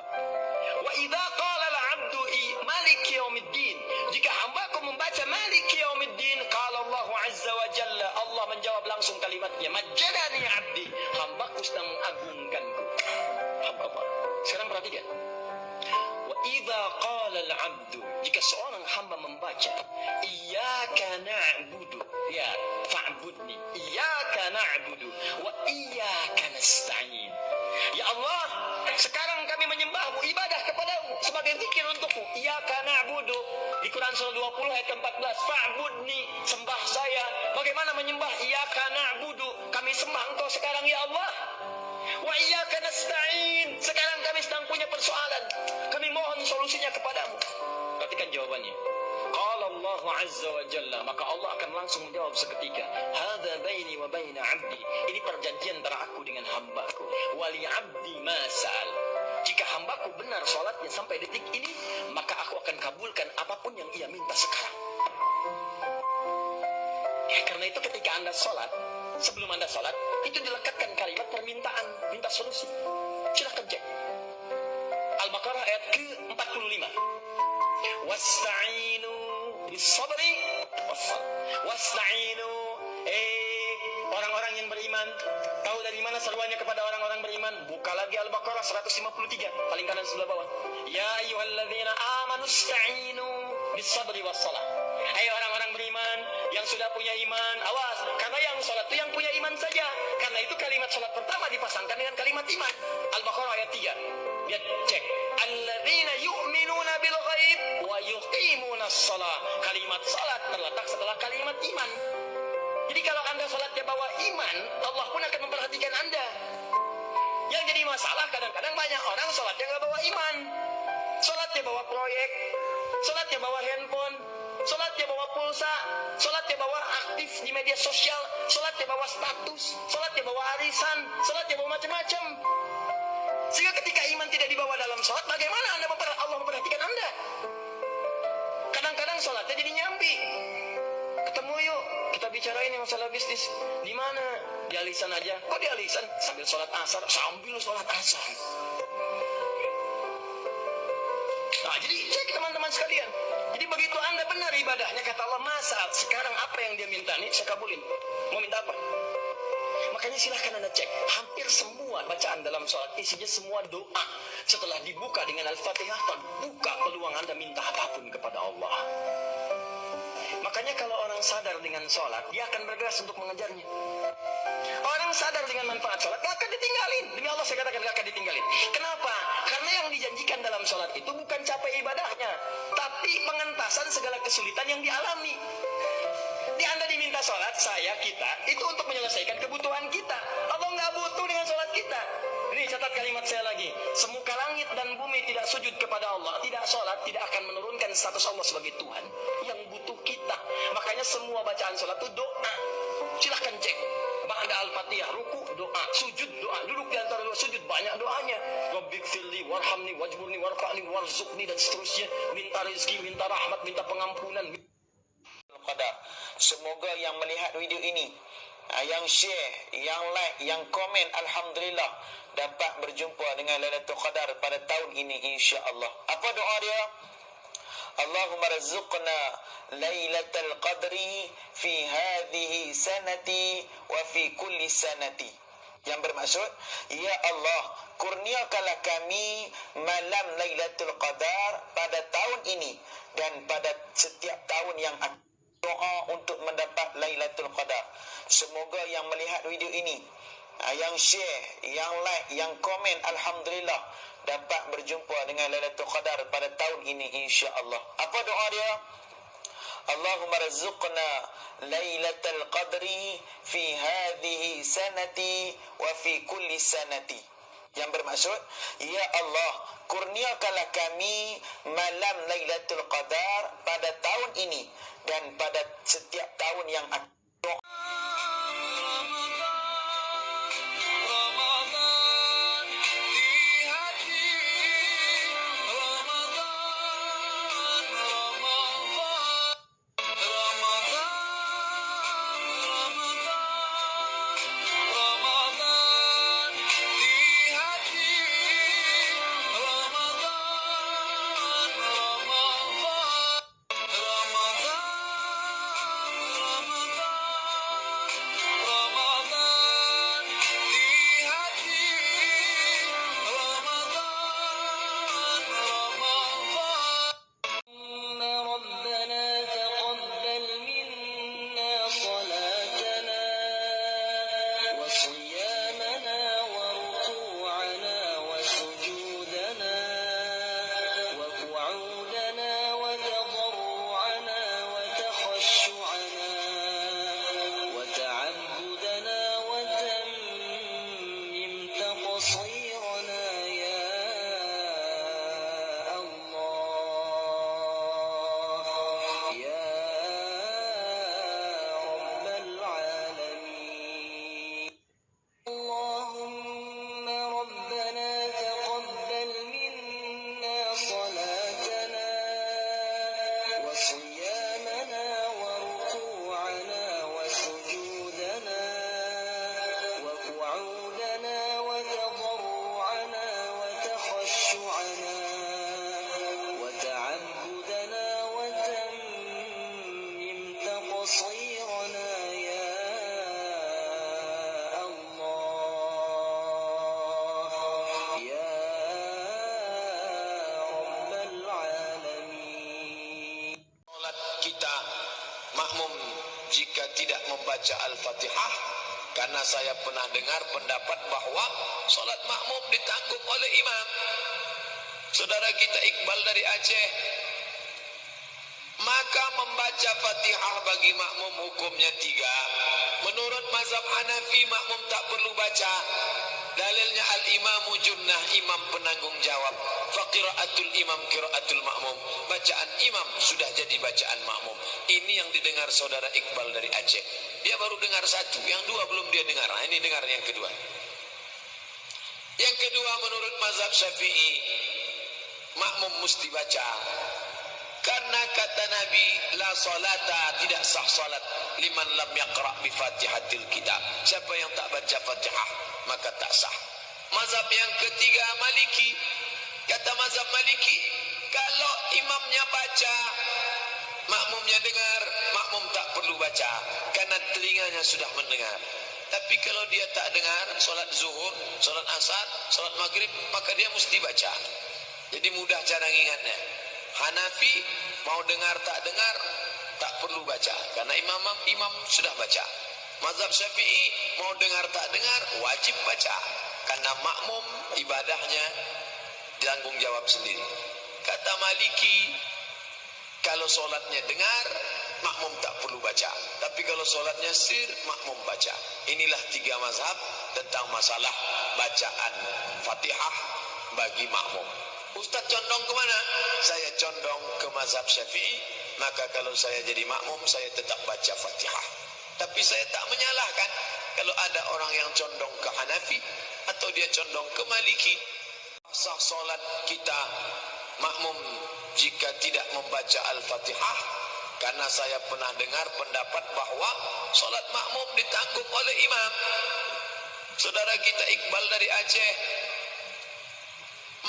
Wa idza qala al-'abdu maliki yaumiddin, jika hambaku membaca maliki yaumiddin, qala Allahu azza wa jalla, Allah menjawab langsung kalimatnya majjadani 'abdi, hambaku sedang mengagungkanku. Sekarang perhatikan. Wa idza qala al-'abdu, jika seorang hamba membaca iyyaka na'budu, ya fa'budni, iyyaka na'budu wa iyyaka nasta'in. Ya Allah, sekarang kami menyembahmu, ibadah kepadamu sebagai zikir untukmu. Iyyaka na'budu, di Quran surah 20 ayat 14, fa'budni, sembah saya. Bagaimana menyembah? Iyyaka na'budu, kami sembah engkau sekarang ya Allah. Wa iyyaka nasta'in, sekarang kami sedang punya persoalan, kami mohon solusinya kepadamu. Perhatikan jawabannya. Qala Allah azza wa jalla, maka Allah akan langsung menjawab seketika, hadza baini wa baina 'abdi, ini perjanjian antara aku dengan hambaku. Wali 'abdi ma sa'al, jika hambaku benar salatnya sampai detik ini, maka aku akan kabulkan apapun yang ia minta sekarang. Karena itu ketika Anda salat, sebelum Anda salat, itu dilekatkan kalimat permintaan, minta solusi. Silahkan cek Al-Baqarah ayat ke-45. Wasta'inu bis-sabri was-salah. Wasta'inu, orang-orang yang beriman, tahu dari mana seruannya kepada orang-orang beriman? Buka lagi Al-Baqarah 153, paling kanan sebelah bawah. Ya ayyuhalladzina amanu ista'inu bis-sabri was-salah. Hai orang-orang beriman yang sudah punya iman, awas, karena yang sholat itu yang punya iman saja. Karena itu kalimat sholat pertama dipasangkan dengan kalimat iman. Al-Baqarah ayat 3. Lihat, cek. Alladzina yu'minuna bil ghaib wa yuqimuna shalah. Kalimat salat terletak setelah kalimat iman. Jadi kalau Anda salatnya bawa iman, Allah pun akan memperhatikan Anda. Yang jadi masalah kadang-kadang banyak orang sholatnya nggak bawa iman. Sholatnya bawa proyek, sholatnya bawa handphone, sholatnya bawa pulsa, sholatnya bawa aktif di media sosial, sholatnya bawa status, sholatnya bawa arisan, sholatnya bawa macam-macam. Sehingga ketika iman tidak dibawa dalam sholat, bagaimana Allah memperhatikan Anda? Kadang-kadang sholatnya jadi nyambi. Ketemu yuk, kita bicarain yang masalah bisnis. Di mana? Di alisan aja. Kok di alisan? Sambil sholat asar, sambil sholat asar. Nah, jadi cek teman-teman sekalian. Jadi begitu Anda benar ibadahnya, kata Allah, masa sekarang apa yang dia minta nih, saya kabulin. Mau minta apa? Makanya silahkan Anda cek. Hampir semua bacaan dalam sholat isinya semua doa. Setelah dibuka dengan Al-Fatihah, terbuka peluang Anda minta apapun kepada Allah. Makanya kalau orang sadar dengan sholat, dia akan bergegas untuk mengejarnya. Orang sadar dengan manfaat sholat, gak akan ditinggalin. Demi Allah saya katakan gak akan ditinggalin. Kenapa? Karena yang dijanjikan dalam sholat itu bukan capai ibadahnya, tapi pengentasan segala kesulitan yang dialami. Di Anda diminta sholat, saya, kita, itu untuk menyelesaikan kebutuhan kita. Allah nggak butuh dengan sholat kita. Ini catat kalimat saya lagi. Semuka langit dan bumi tidak sujud kepada Allah, tidak sholat, tidak akan menurunkan status Allah sebagai Tuhan. Yang butuh kita. Makanya semua bacaan sholat itu doa. Silahkan cek. Ba'da al-fatihah, ruku, doa, sujud, doa. Duduk di antara dua sujud, banyak doanya. Rabbighfirli, warhamni, wajburni, warfa'ni, warzuqni, dan seterusnya. Minta rezeki, minta rahmat, minta pengampunan. Semoga yang melihat video ini, yang share, yang like, yang komen, alhamdulillah dapat berjumpa dengan Lailatul Qadar pada tahun ini insya-Allah. Apa doa dia? Allahumma rizqna Lailatul Qadri fi hadhihi sanati wa fi kulli sanati. Yang bermaksud, ya Allah, kurniakanlah kami malam Lailatul Qadar pada tahun ini dan pada setiap tahun yang akan. Doa untuk mendapat Lailatul Qadar. Semoga yang melihat video ini, yang share, yang like, yang komen, alhamdulillah dapat berjumpa dengan Lailatul Qadar pada tahun ini insya-Allah. Apa doa dia? Allahumma rizqna Lailatul Qadri fi hadhihi sanati wa fi kulli sanati. Yang bermaksud, ya Allah, kurniakanlah kami malam Lailatul Qadar pada tahun ini dan pada setiap tahun yang akan. Jika tidak membaca Al-Fatihah, karena saya pernah dengar pendapat bahwa solat makmum ditangguh oleh imam. Saudara kita Iqbal dari Aceh, maka membaca Fatihah bagi makmum hukumnya 3. Menurut mazhab Hanafi makmum tak perlu baca. Dalilnya al-imamu junnah, imam penanggung jawab. Faqiraatul imam qiraatul ma'mum. Bacaan imam sudah jadi bacaan makmum. Ini yang didengar saudara Iqbal dari Aceh. Dia baru dengar satu, yang dua belum dia dengar. Nah, ini dengar yang kedua. Yang kedua, menurut mazhab Syafi'i, makmum mesti baca. Karena kata Nabi, la salata, tidak sah salat liman lam yaqra bi Fatihatil Kitab. Siapa yang tak baca Fatihah, maka tak sah. Mazhab yang ketiga, Maliki. Kata mazhab Maliki, kalau imamnya baca, makmumnya dengar, makmum tak perlu baca karena telinganya sudah mendengar. Tapi kalau dia tak dengar, solat zuhur, solat asar, solat maghrib, maka dia mesti baca. Jadi mudah cara ingatnya. Hanafi mau dengar tak dengar tak perlu baca karena imam sudah baca. Mazhab Syafi'i mau dengar tak dengar wajib baca karena makmum ibadahnya ditanggung jawab sendiri. Kata Maliki, kalau solatnya dengar, makmum tak perlu baca. Tapi kalau solatnya sir, makmum baca. Inilah tiga mazhab tentang masalah bacaan Fatihah bagi makmum. Ustaz condong ke mana? Saya condong ke mazhab Syafi'i. Maka kalau saya jadi makmum, saya tetap baca Fatihah. Tapi saya tak menyalahkan kalau ada orang yang condong ke Hanafi atau dia condong ke Maliki. Sah solat kita makmum jika tidak membaca Al-Fatihah, karena saya pernah dengar pendapat bahwa solat makmum ditanggung oleh imam. Saudara kita Iqbal dari Aceh,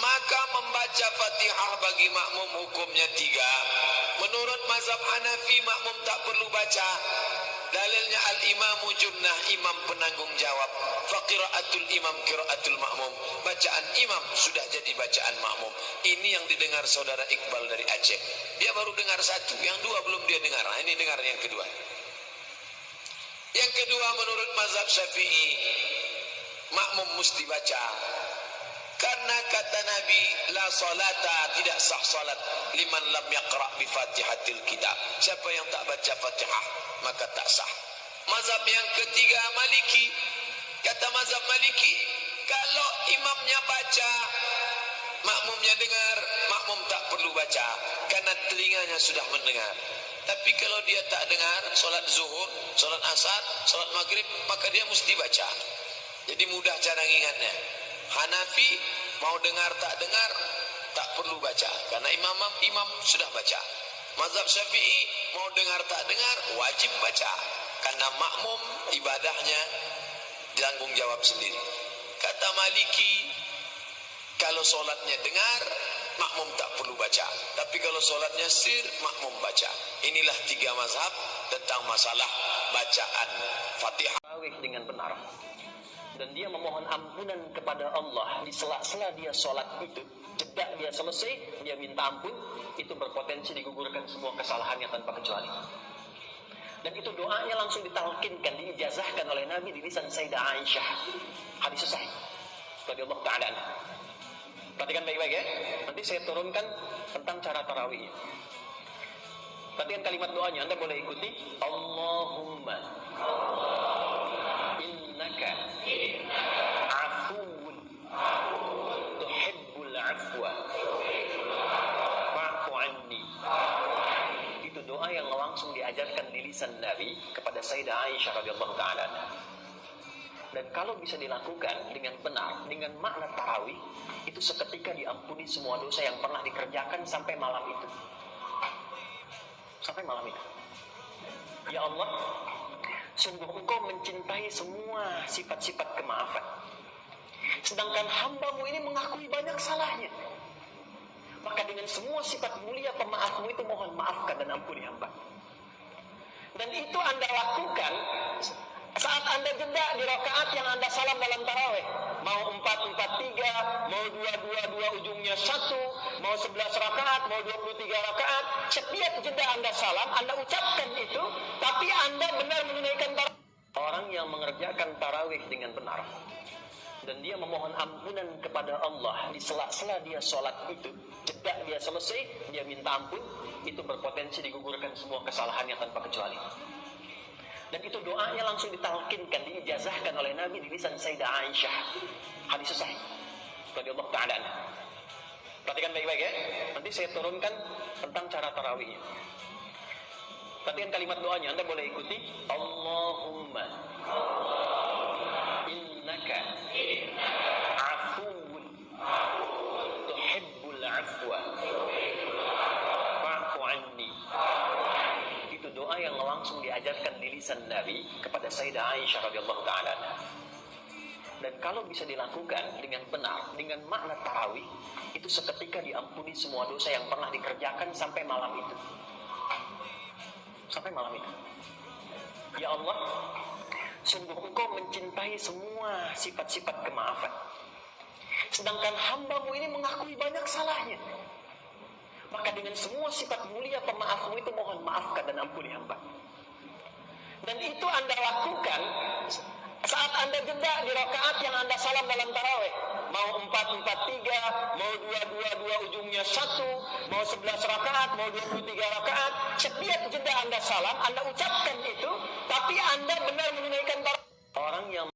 maka membaca Fatihah bagi makmum hukumnya tiga. Menurut mazhab Hanafi, makmum tak perlu baca. Dalilnya al-imamu junnah, imam penanggung jawab. Faqiraatul imam qiraatul ma'mum. Bacaan imam sudah jadi bacaan makmum. Ini yang didengar saudara Iqbal dari Aceh. Dia baru dengar satu, yang dua belum dia dengar. Nah, ini dengar yang kedua. Yang kedua, menurut mazhab Syafi'i, makmum mesti baca. Karena kata Nabi, la salata, tidak sah salat liman lam yaqra bi Fatihatil Kitab. Siapa yang tak baca Fatihah, maka tak sah. Mazhab yang ketiga, Maliki. Kata mazhab Maliki, kalau imamnya baca, makmumnya dengar, makmum tak perlu baca karena telinganya sudah mendengar. Tapi kalau dia tak dengar, solat zuhur, solat asar, solat maghrib, maka dia mesti baca. Jadi mudah cara ingatnya. Hanafi mau dengar tak dengar tak perlu baca karena imam sudah baca. Mazhab Syafi'i mau dengar tak dengar wajib baca karena makmum ibadahnya ditanggung jawab sendiri. Kata Maliki, kalau solatnya dengar, makmum tak perlu baca. Tapi kalau solatnya sir, makmum baca. Inilah tiga mazhab tentang masalah bacaan Fatihah dengan benar. Dan dia memohon ampunan kepada Allah di sela-sela dia sholat itu, jeda dia selesai, dia minta ampun, itu berpotensi digugurkan semua kesalahannya tanpa kecuali. Dan itu doanya langsung ditalkinkan, diijazahkan oleh Nabi di lisan Sayyidah Aisyah. Hadis sahih radhiyallahu ta'ala. Perhatikan baik-baik ya. Nanti saya turunkan tentang cara tarawih. Perhatikan kalimat doanya, Anda boleh ikuti. Allahumma innaka afuwun tuhibbul afwa fa'fu anni. Itu doa yang langsung diajarkan di lisan Nabi kepada Sayyidah Aisyah radhiyallahu ta'ala. Dan kalau bisa dilakukan dengan benar, dengan makna tarawih, itu seketika diampuni semua dosa yang pernah dikerjakan sampai malam itu. Sampai malam itu. Ya Allah, sungguh Engkau mencintai semua sifat-sifat kemaafan. Sedangkan hamba-Mu ini mengakui banyak salahnya. Maka dengan semua sifat mulia pemaaf-Mu itu mohon maafkan dan ampuni hamba. Dan itu Anda lakukan saat Anda jeda di rakaat yang Anda salam dalam tarawih. Mau 4-4-3, mau 2-2-2 ujungnya 1, mau 11 rakaat, mau 23 rakaat. Setiap jeda Anda salam, Anda ucapkan itu, tapi Anda benar menunaikan tarawih. Orang yang mengerjakan tarawih dengan benar dan dia memohon ampunan kepada Allah di sela-sela dia sholat itu, jeda dia selesai, dia minta ampun, itu berpotensi digugurkan semua kesalahannya tanpa kecuali. Dan itu doanya langsung ditalkinkan, diijazahkan oleh Nabi di lisan Sayyidah Aisyah. Hadis sahih radhiyallahu ta'ala anha. Perhatikan baik-baik ya. Nanti saya turunkan tentang cara tarawihnya. Perhatikan kalimat doanya, Anda boleh ikuti. Allahumma innaka afuwun tuhibbul afwa fa'fu anni. Itu doa yang langsung diajarkan di lisan Nabi kepada Sayyidah Aisyah radhiyallahu ta'ala. Dan kalau bisa dilakukan dengan benar, dengan makna tarawih, itu seketika diampuni semua dosa yang pernah dikerjakan sampai malam itu. Sampai malam itu. Ya Allah, sungguh Engkau mencintai semua sifat-sifat kemaafan. Sedangkan hamba-Mu ini mengakui banyak salahnya. Maka dengan semua sifat mulia pemaaf-Mu itu mohon maafkan dan ampuni hamba. Dan itu Anda lakukan saat Anda jeda di rakaat yang Anda salam dalam tarawih. Mau 4-4-3, mau 2-2-2 ujungnya 1, mau 11 rakaat, mau 23 rakaat. Setiap jeda Anda salam, Anda ucapkan itu, tapi Anda benar menunaikan tarawih. Orang yang